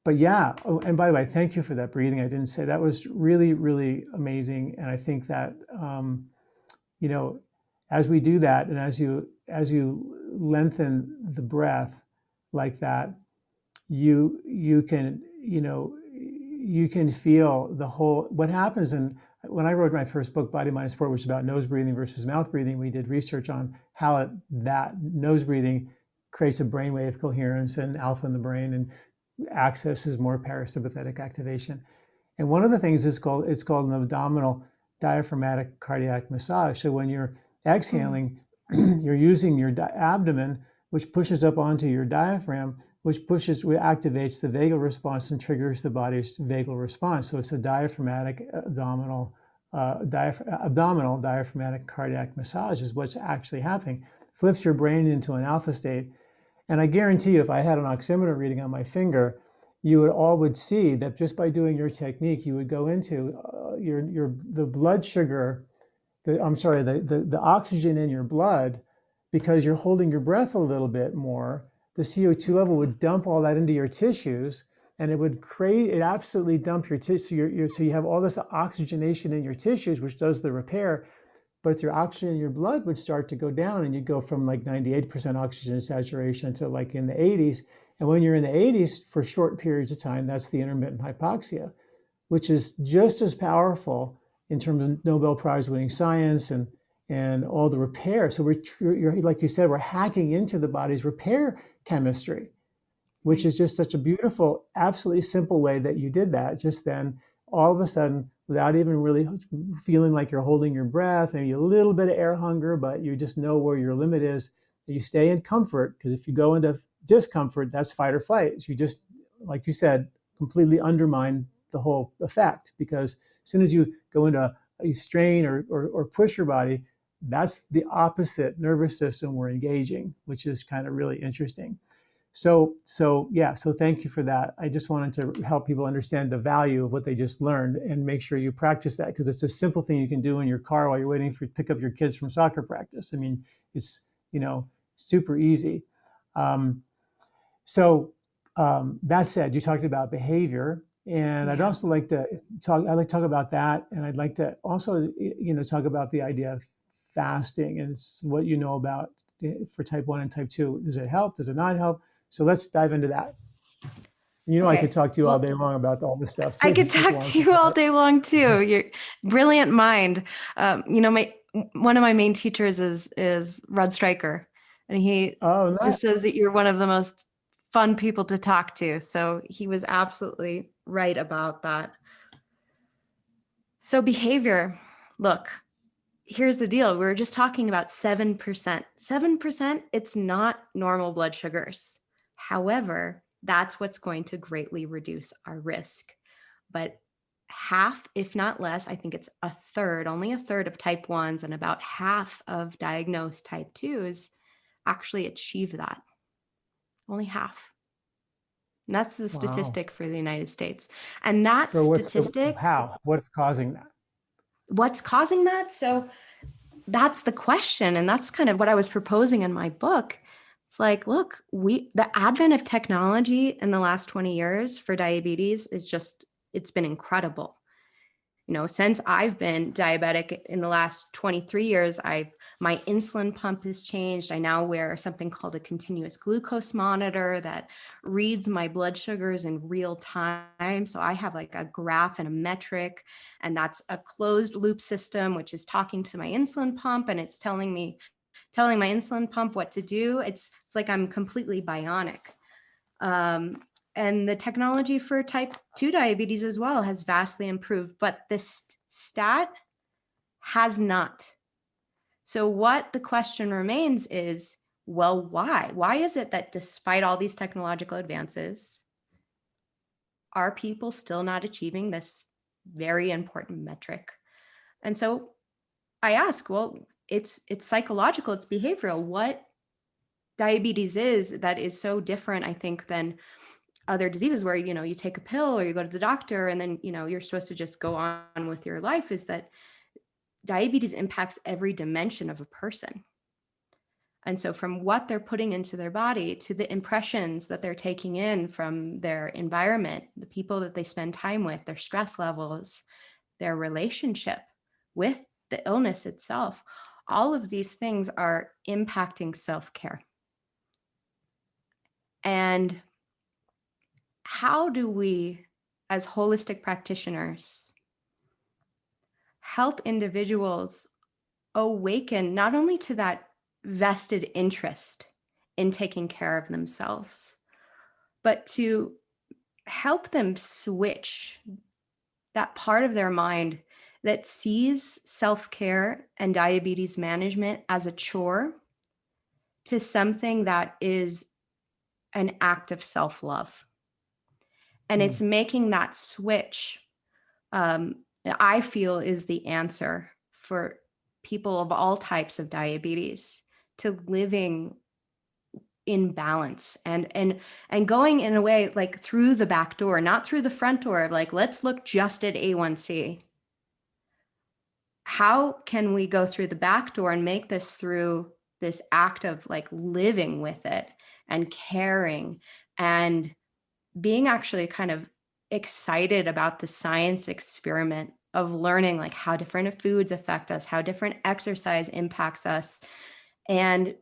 But yeah, and by the way, thank you for that breathing. I didn't say that was really, really amazing. And I think that, as we do that, and as you lengthen the breath like that, you can feel the whole, what happens. And when I wrote my first book, Body, Mind, and Sport, which is about nose breathing versus mouth breathing, we did research on how that nose breathing creates a brainwave coherence and alpha in the brain and accesses more parasympathetic activation. And one of the things it's called an abdominal diaphragmatic cardiac massage. So when you're exhaling, you're using your abdomen, which pushes up onto your diaphragm, which activates the vagal response and triggers the body's vagal response. So it's a diaphragmatic abdominal diaphragmatic cardiac massage is what's actually happening. Flips your brain into an alpha state. And I guarantee you, if I had an oximeter reading on my finger, you would see that just by doing your technique, you would go into the blood sugar, the oxygen in your blood because you're holding your breath a little bit more, the CO2 level would dump all that into your tissues, and it would absolutely dump your tissue. So you have all this oxygenation in your tissues, which does the repair, but your oxygen in your blood would start to go down, and you go from like 98% oxygen saturation to like in the 80s. And when you're in the 80s for short periods of time, that's the intermittent hypoxia, which is just as powerful in terms of Nobel Prize winning science and all the repair. So like you said, we're hacking into the body's repair chemistry, which is just such a beautiful, absolutely simple way that you did that just then, all of a sudden, without even really feeling like you're holding your breath, maybe a little bit of air hunger, but you just know where your limit is. You stay in comfort, because if you go into discomfort, that's fight or flight. You just, like you said, completely undermine the whole effect, because as soon as you go into a strain or push your body, that's the opposite nervous system we're engaging, which is kind of really interesting. So thank you for that. I just wanted to help people understand the value of what they just learned and make sure you practice that, because it's a simple thing you can do in your car while you're waiting to pick up your kids from soccer practice. I mean, it's, super easy. That said, you talked about behavior, and I'd also like to talk about that. And I'd like to also, talk about the idea of fasting and what you know about for type 1 and type 2. Does it help? Does it not help? So let's dive into that. I could talk to you all day long about all this stuff too. I could talk to you all day long too. You're brilliant mind. One of my main teachers is Rod Stryker, and he just says that you're one of the most fun people to talk to. So he was absolutely right about that. So behavior, look, here's the deal. We were just talking about 7%. 7%, it's not normal blood sugars. However, that's what's going to greatly reduce our risk. But half, if not less, I think it's only a third of type 1s and about half of diagnosed type 2s actually achieve that. Only half. And that's the statistic for the United States. And that statistic. What's causing that? What's causing that? So that's the question. And that's kind of what I was proposing in my book. It's like, look, the advent of technology in the last 20 years for diabetes it's been incredible. Since I've been diabetic in the last 23 years, my insulin pump has changed. I now wear something called a continuous glucose monitor that reads my blood sugars in real time. So I have like a graph and a metric, and that's a closed loop system, which is talking to my insulin pump, and it's telling my insulin pump what to do. It's like I'm completely bionic. And the technology for type 2 diabetes as well has vastly improved, but this stat has not. So what the question remains is, well, why? Why is it that despite all these technological advances, are people still not achieving this very important metric? And so I ask, well, it's psychological, it's behavioral. What diabetes is that is so different, I think, than other diseases where, you take a pill or you go to the doctor and then, you're supposed to just go on with your life, is that diabetes impacts every dimension of a person. And so from what they're putting into their body to the impressions that they're taking in from their environment, the people that they spend time with, their stress levels, their relationship with the illness itself, all of these things are impacting self-care. And how do we, as holistic practitioners, help individuals awaken not only to that vested interest in taking care of themselves, but to help them switch that part of their mind that sees self-care and diabetes management as a chore to something that is an act of self-love. And it's making that switch, I feel, is the answer for people of all types of diabetes to living in balance and going in a way like through the back door, not through the front door of like, let's look just at A1C. How can we go through the back door and make this through this act of like living with it and caring and being actually kind of excited about the science experiment of learning like how different foods affect us, how different exercise impacts us, and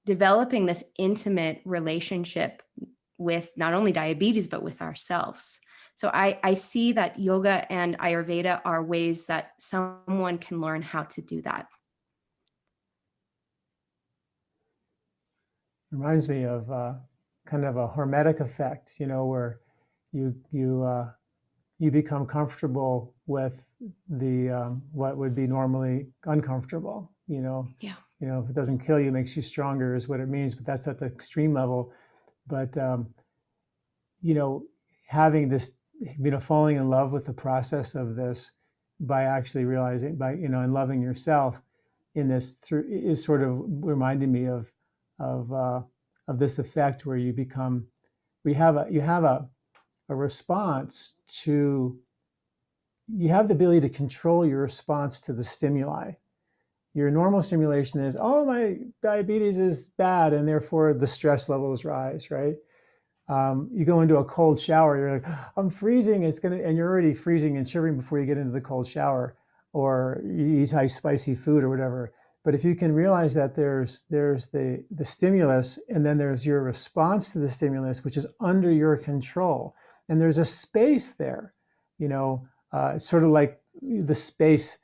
developing this intimate relationship with not only diabetes, but with ourselves. So I see that yoga and Ayurveda are ways that someone can learn how to do that. Reminds me of kind of a hormetic effect, where you become comfortable with the what would be normally uncomfortable. Yeah. If it doesn't kill you, makes you stronger is what it means. But that's at the extreme level. But having this, falling in love with the process of this by actually realizing, and loving yourself in this through is sort of reminding me of this effect where you have a response to, you have the ability to control your response to the stimuli. Your normal stimulation is, oh, my diabetes is bad, and therefore the stress levels rise, right? You go into a cold shower, you're like, I'm freezing, and you're already freezing and shivering before you get into the cold shower, or you eat high spicy food or whatever. But if you can realize that there's the stimulus, and then there's your response to the stimulus, which is under your control, and there's a space there, it's sort of like the space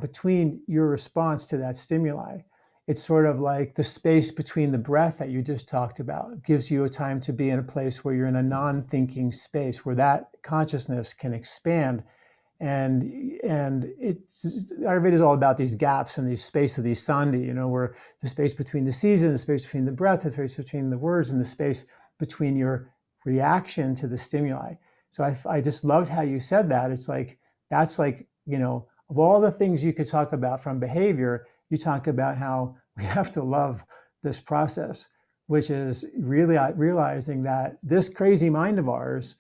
between your response to that stimuli. It's sort of like the space between the breath that you just talked about. It gives you a time to be in a place where you're in a non-thinking space, where that consciousness can expand. And Ayurveda is all about these gaps and these spaces, these sandhi, where the space between the seasons, the space between the breath, the space between the words, and the space between your reaction to the stimuli. So I just loved how you said that. It's like, that's like, of all the things you could talk about from behavior, you talk about how we have to love this process, which is really realizing that this crazy mind of ours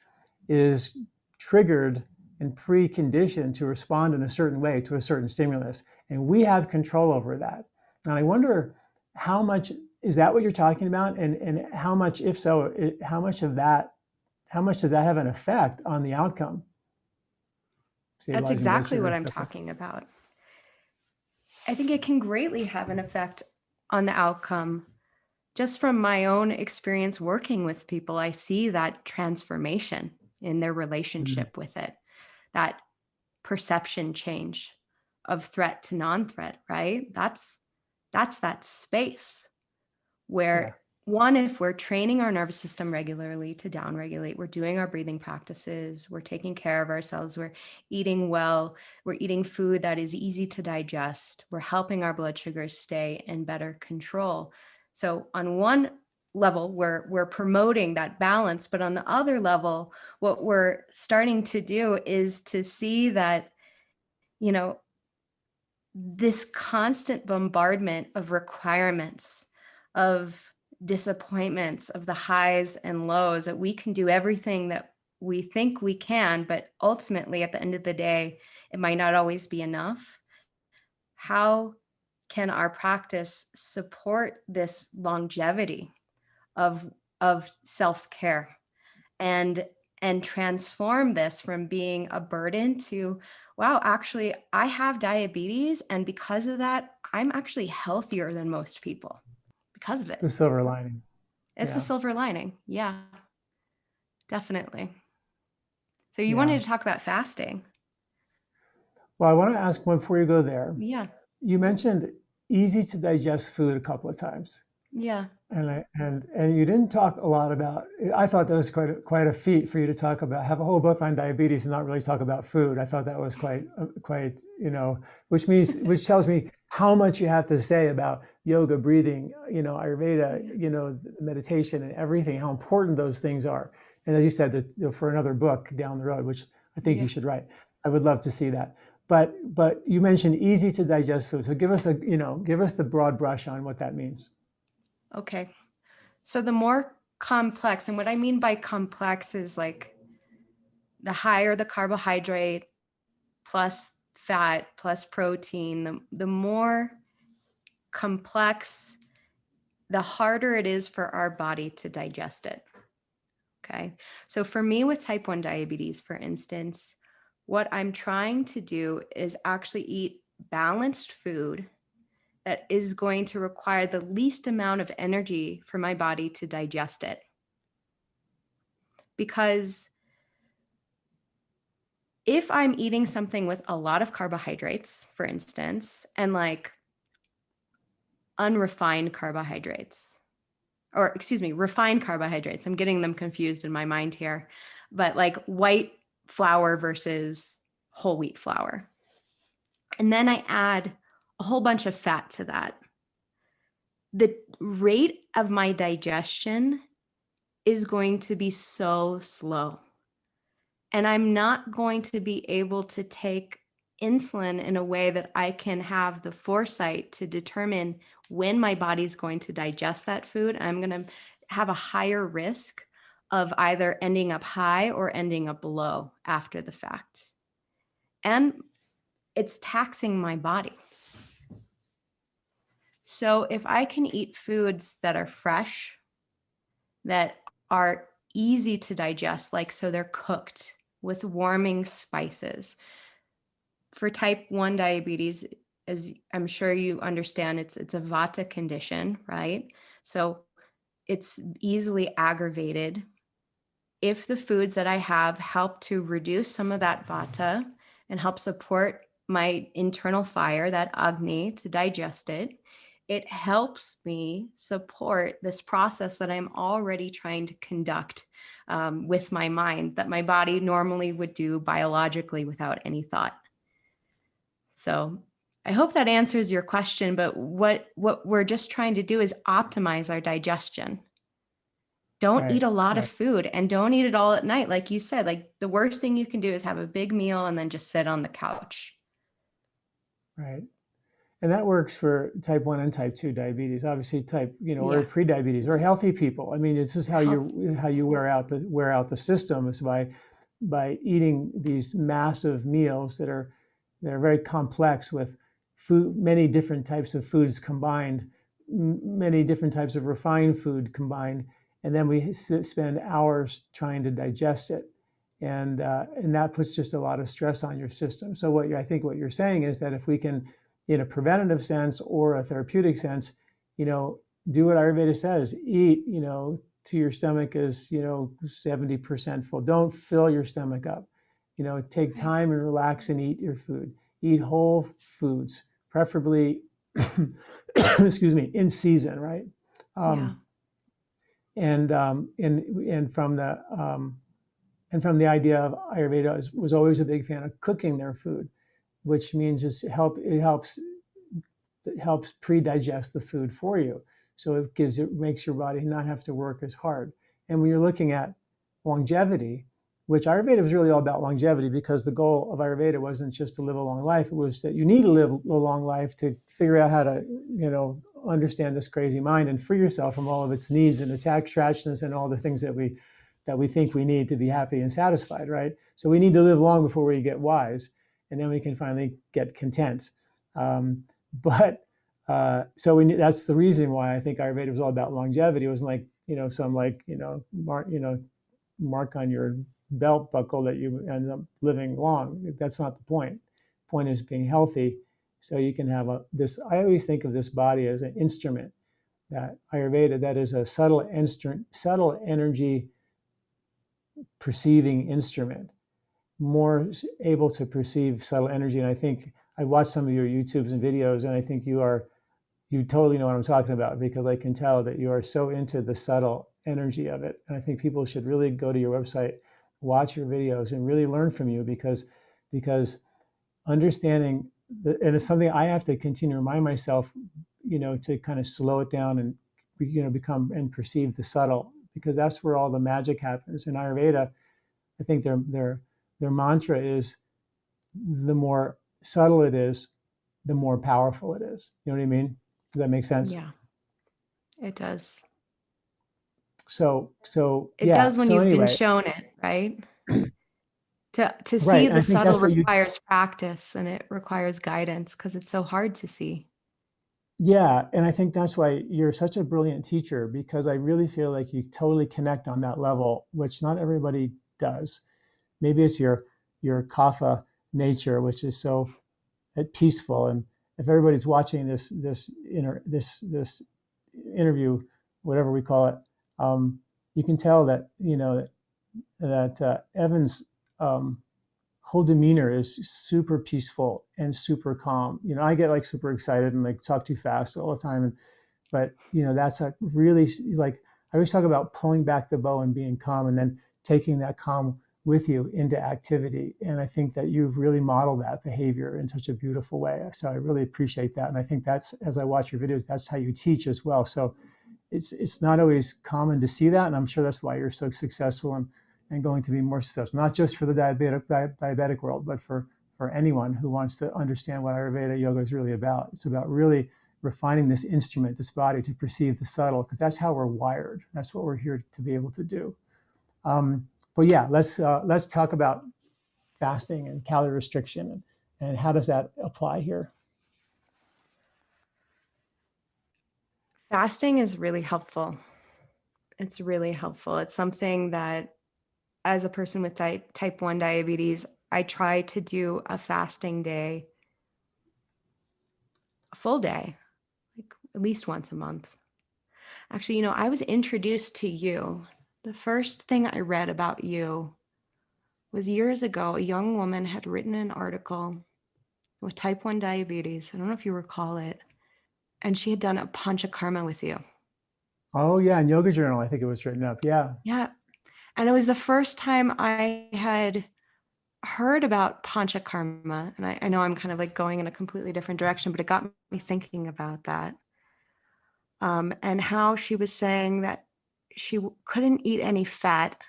is triggered and preconditioned to respond in a certain way to a certain stimulus. And we have control over that. And I wonder how much, is that what you're talking about? And how much, if so, how much does that have an effect on the outcome? That's exactly what I'm talking about. I think it can greatly have an effect on the outcome. Just from my own experience working with people, I see that transformation in their relationship with it, that perception change of threat to non-threat, right? That's that space where one, if we're training our nervous system regularly to downregulate, we're doing our breathing practices, we're taking care of ourselves, we're eating well, we're eating food that is easy to digest, we're helping our blood sugars stay in better control. So on one level, we're promoting that balance, but on the other level, what we're starting to do is to see that, this constant bombardment of requirements, of disappointments, of the highs and lows, that we can do everything that we think we can, but ultimately at the end of the day, it might not always be enough. How can our practice support this longevity of self-care and transform this from being a burden to, wow, actually, I have diabetes, and because of that, I'm actually healthier than most people because of it. The silver lining. It's a silver lining. Yeah, definitely. So you wanted to talk about fasting. Well, I want to ask one before you go there. Yeah. You mentioned easy to digest food a couple of times. Yeah. And you didn't talk a lot about, I thought that was quite a feat for you to talk about, have a whole book on diabetes and not really talk about food. I thought that was quite, which tells me how much you have to say about yoga, breathing, Ayurveda, meditation and everything, how important those things are. And as you said, for another book down the road, which I think you should write. I would love to see that. But you mentioned easy to digest food. So give us the broad brush on what that means. Okay. So the more complex, and what I mean by complex is like the higher the carbohydrate plus fat plus protein, the more complex, the harder it is for our body to digest it. Okay. So for me with type 1 diabetes, for instance, what I'm trying to do is actually eat balanced food that is going to require the least amount of energy for my body to digest it. Because if I'm eating something with a lot of carbohydrates, for instance, and like unrefined carbohydrates, or excuse me, refined carbohydrates, I'm getting them confused in my mind here, but like white flour versus whole wheat flour. And then I add a whole bunch of fat to that. The rate of my digestion is going to be so slow. And I'm not going to be able to take insulin in a way that I can have the foresight to determine when my body's going to digest that food. I'm going to have a higher risk of either ending up high or ending up low after the fact. And it's taxing my body. So if I can eat foods that are fresh, that are easy to digest, like so they're cooked with warming spices. For type 1 diabetes, as I'm sure you understand, it's a vata condition, right? So it's easily aggravated. If the foods that I have help to reduce some of that vata and help support my internal fire, that Agni, to digest it, it helps me support this process that I'm already trying to conduct with my mind, that my body normally would do biologically without any thought. So I hope that answers your question, but what we're just trying to do is optimize our digestion. Don't eat a lot of food, and don't eat it all at night. Like you said, like the worst thing you can do is have a big meal and then just sit on the couch. Right. And that works for type 1 and type 2 diabetes. Obviously type, or pre-diabetes or healthy people. I mean, it's just how you wear out the system is by eating these massive meals that are very complex with food, many different types of foods combined, many different types of refined food combined, and then we spend hours trying to digest it, and that puts just a lot of stress on your system. So I think what you're saying is that if we can, in a preventative sense or a therapeutic sense, do what Ayurveda says: eat, till your stomach is, 70% full. Don't fill your stomach up. Take time and relax and eat your food. Eat whole foods, preferably, excuse me, in season, right? And from the idea of Ayurveda was always a big fan of cooking their food, which means it helps pre-digest the food for you. So it makes your body not have to work as hard. And when you're looking at longevity, which Ayurveda was really all about longevity, because the goal of Ayurveda wasn't just to live a long life. It was that you need to live a long life to figure out how to, understand this crazy mind and free yourself from all of its needs and attachments and all the things that we think we need to be happy and satisfied, right? So we need to live long before we get wise, and then we can finally get content. That's the reason why I think Ayurveda was all about longevity. It wasn't like, some mark on your belt buckle that you end up living long. That's not the point. The point is being healthy, so you can have I always think of this body as an instrument. That Ayurveda, that is a subtle energy perceiving instrument, more able to perceive subtle energy. And I think I watched some of your YouTubes and videos, and I think you totally know what I'm talking about, because I can tell that you are so into the subtle energy of it. And I think people should really go to your website, watch your videos, and really learn from you, because understanding and it's something I have to continue to remind myself, to kind of slow it down and, become and perceive the subtle, because that's where all the magic happens. In Ayurveda, I think their mantra is, the more subtle it is, the more powerful it is. You know what I mean? Does that make sense? Yeah, it does. So it does when you've been shown it, right? To see the subtle requires practice, and it requires guidance, because it's so hard to see. Yeah, and I think that's why you're such a brilliant teacher, because I really feel like you totally connect on that level, which not everybody does. Maybe it's your kapha nature, which is so peaceful. And if everybody's watching this interview, whatever we call it, you can tell that Evan's whole demeanor is super peaceful and super calm. I get like super excited and like talk too fast all the time, but that's a really, like, I always talk about pulling back the bow and being calm, and then taking that calm with you into activity. And I think that you've really modeled that behavior in such a beautiful way. So I really appreciate that. And I think that's, as I watch your videos, that's how you teach as well. So it's not always common to see that, and I'm sure that's why you're so successful, and going to be more successful, not just for the diabetic world, but for anyone who wants to understand what Ayurveda yoga is really about. It's about really refining this instrument, this body, to perceive the subtle, because that's how we're wired. That's what we're here to be able to do. But yeah, let's talk about fasting and calorie restriction, and how does that apply here? Fasting is really helpful. It's really helpful. It's something that, as a person with type 1 diabetes, I try to do a fasting day, a full day, like at least once a month. Actually, I was introduced to you. The first thing I read about you was years ago. A young woman had written an article with type 1 diabetes. I don't know if you recall it. And she had done a panchakarma with you. Oh yeah, in Yoga Journal, I think it was written up. Yeah. Yeah. And it was the first time I had heard about panchakarma. And I know I'm kind of like going in a completely different direction, but it got me thinking about that. And how she was saying that she couldn't eat any fat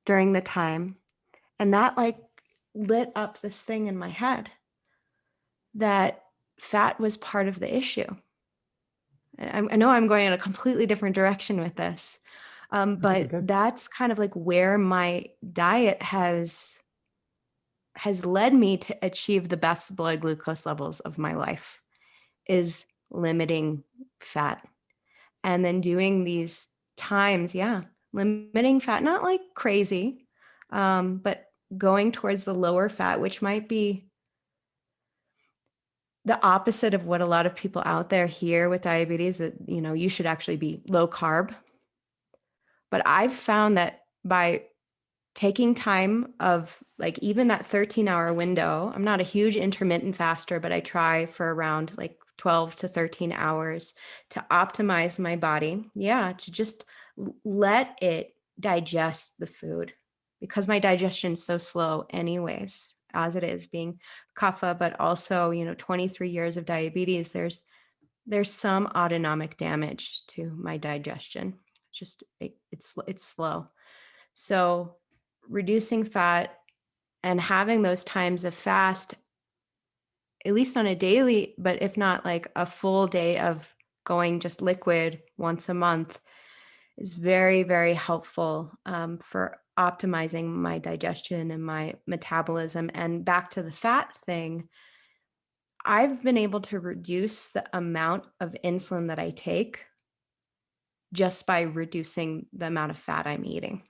during the time. And that like lit up this thing in my head that fat was part of the issue. I know I'm going in a completely different direction with this, Okay, but good. that's kind of like where my diet has led me to achieve the best blood glucose levels of my life, is limiting fat. And then doing these times, yeah, limiting fat, not like crazy, but going towards the lower fat, which might be the opposite of what a lot of people out there hear with diabetes, that, you should actually be low carb. But I've found that by taking time of like even that 13-hour window, I'm not a huge intermittent faster, but I try for around like 12 to 13 hours to optimize my body. Yeah, to just let it digest the food, because my digestion is so slow anyways, as it is being kapha, but also, 23 years of diabetes, there's some autonomic damage to my digestion. Just it's slow. So reducing fat and having those times of fast, at least on a daily, but if not like a full day of going just liquid once a month, is very, very helpful for optimizing my digestion and my metabolism. And back to the fat thing, I've been able to reduce the amount of insulin that I take just by reducing the amount of fat I'm eating.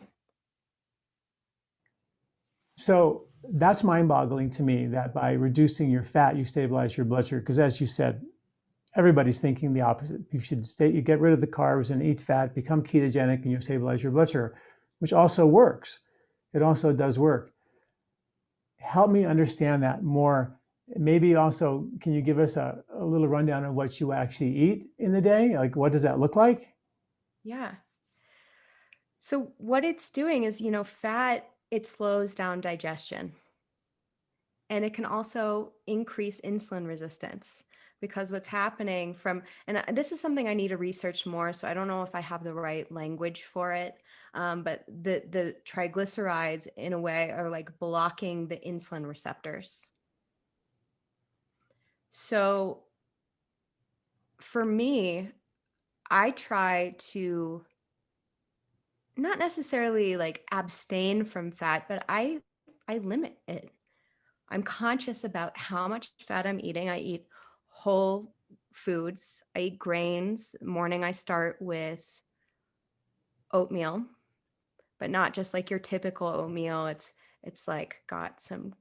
So that's mind-boggling to me, that by reducing your fat, you stabilize your blood sugar. Because as you said, everybody's thinking the opposite. You get rid of the carbs and eat fat, become ketogenic, and you stabilize your blood sugar, which also works. It also does work. Help me understand that more. Maybe also, can you give us a little rundown of what you actually eat in the day? Like, what does that look like? Yeah. So what it's doing is, fat, it slows down digestion. And it can also increase insulin resistance, because what's happening and this is something I need to research more, so I don't know if I have the right language for it, but the triglycerides in a way are like blocking the insulin receptors. So for me, I try to not necessarily like abstain from fat, but I limit it. I'm conscious about how much fat I'm eating. I eat whole foods. I eat grains. Morning, I start with oatmeal, but not just like your typical oatmeal. It's like got some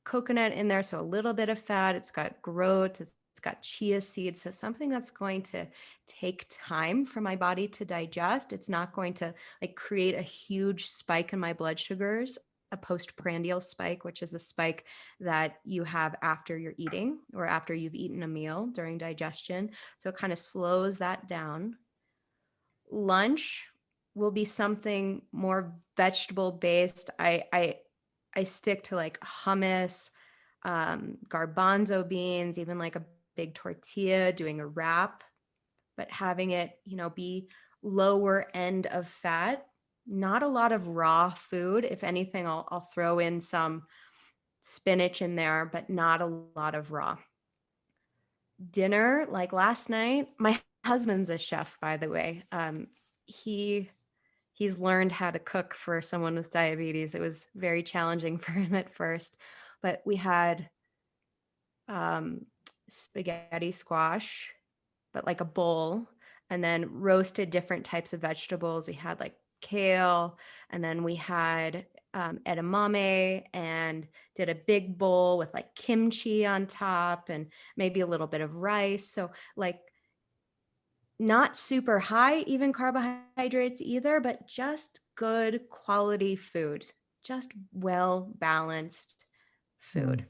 coconut in there, so a little bit of fat. It's got groats. It's got chia seeds, so something that's going to take time for my body to digest. It's not going to like create a huge spike in my blood sugars, a postprandial spike, which is the spike that you have after you're eating or after you've eaten a meal during digestion. So it kind of slows that down. Lunch will be something more vegetable based. I stick to like hummus, garbanzo beans, even like a big tortilla, doing a wrap, but having it, be lower end of fat. Not a lot of raw food. If anything, I'll throw in some spinach in there, but not a lot of raw. Dinner, like last night, my husband's a chef, by the way. He's learned how to cook for someone with diabetes. It was very challenging for him at first, but we had spaghetti squash, but like a bowl, and then roasted different types of vegetables. We had like kale, and then we had edamame, and did a big bowl with like kimchi on top and maybe a little bit of rice. So like not super high even carbohydrates either, but just good quality food, just well balanced food.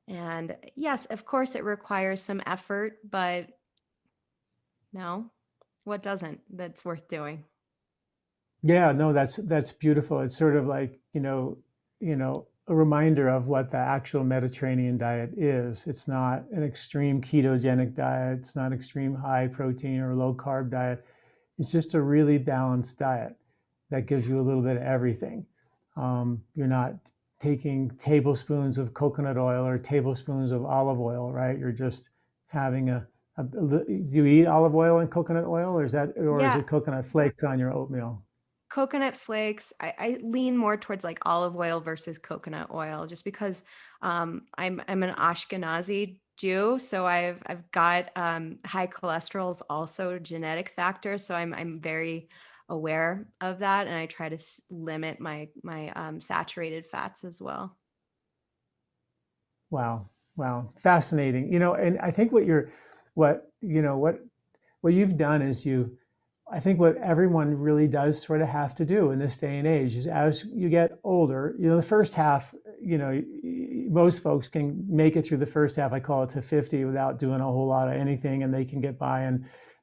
And yes, of course it requires some effort, but no, what doesn't, that's worth doing. Yeah, no, that's beautiful. It's sort of like, a reminder of what the actual Mediterranean diet is. It's not an extreme ketogenic diet. It's not extreme high protein or low carb diet. It's just a really balanced diet that gives you a little bit of everything. You're not taking tablespoons of coconut oil or tablespoons of olive oil, right? You're just having do you eat olive oil and coconut oil, or is Yeah, it coconut flakes on your oatmeal? coconut flakes. I lean more towards like olive oil versus coconut oil, just because I'm an Ashkenazi Jew, so I've got high cholesterol is also a genetic factor, so I'm very aware of that, and I try to limit my saturated fats as well. Wow, wow, fascinating. And I think what you know, what you've done is I think what everyone really does sort of have to do in this day and age is as you get older, the first half, most folks can make it through the first half. I call it to 50 without doing a whole lot of anything, and they can get by.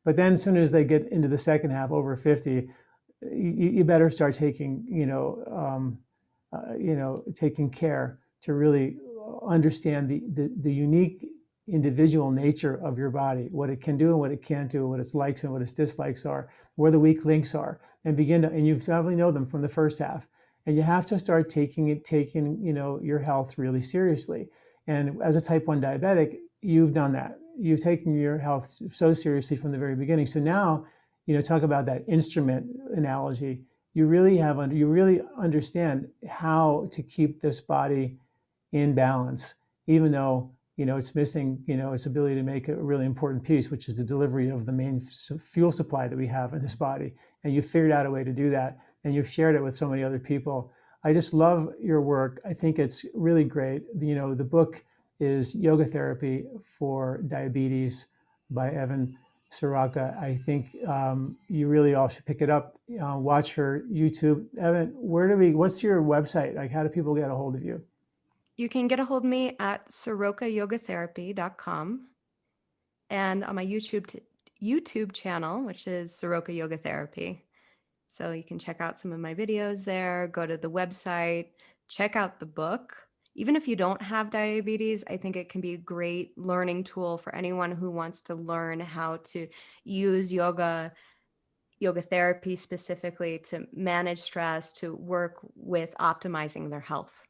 But then as soon as they get into the second half over 50, you better start taking, taking care to really understand the unique individual nature of your body, what it can do and what it can't do, what its likes and what its dislikes are, where the weak links are, and you probably know them from the first half. And you have to start taking your health really seriously. And as a type 1 diabetic, you've done that. You've taken your health so seriously from the very beginning. So now, talk about that instrument analogy. You really understand how to keep this body in balance, even though it's missing its ability to make a really important piece, which is the delivery of the main fuel supply that we have in this body. And you figured out a way to do that, and you've shared it with so many other people. I just love your work. I think it's really great. The book is Yoga Therapy for Diabetes by Evan Soroka. I think you really all should pick it up. Watch her YouTube. Evan, what's your website? Like, how do people get a hold of you? You can get a hold of me at sorokayogatherapy.com and on my YouTube channel, which is Soroka Yoga Therapy. So you can check out some of my videos there, go to the website, check out the book. Even if you don't have diabetes, I think it can be a great learning tool for anyone who wants to learn how to use yoga therapy specifically to manage stress, to work with optimizing their health.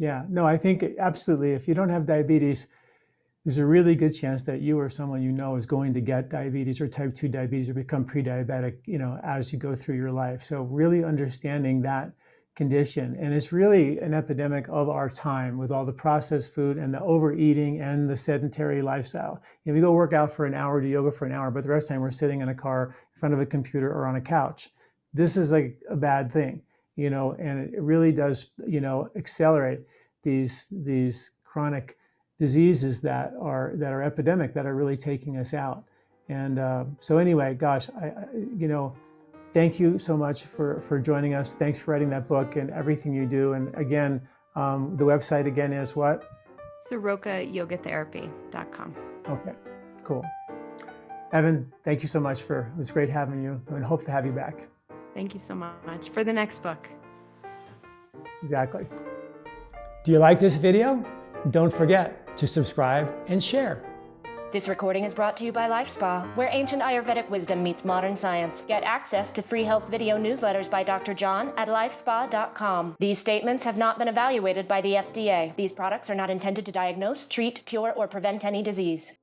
Yeah, no, I think absolutely. If you don't have diabetes, there's a really good chance that you or someone is going to get diabetes or type 2 diabetes or become pre-diabetic, as you go through your life. So really understanding that condition. And it's really an epidemic of our time with all the processed food and the overeating and the sedentary lifestyle. You know, we go work out for an hour, do yoga for an hour, but the rest of the time we're sitting in a car in front of a computer or on a couch. This is like a bad thing, you know, and it really does, you know, accelerate these chronic diseases that are epidemic, that are really taking us out. And so anyway, gosh, you know, thank you so much for joining us. Thanks for writing that book and everything you do. And again, the website again is what? SorokaYogaTherapy.com. Okay, cool. Evan, thank you so much it was great having you, and hope to have you back. Thank you so much for the next book. Exactly. Do you like this video? Don't forget to subscribe and share. This recording is brought to you by LifeSpa, where ancient Ayurvedic wisdom meets modern science. Get access to free health video newsletters by Dr. John at lifespa.com. These statements have not been evaluated by the FDA. These products are not intended to diagnose, treat, cure, or prevent any disease.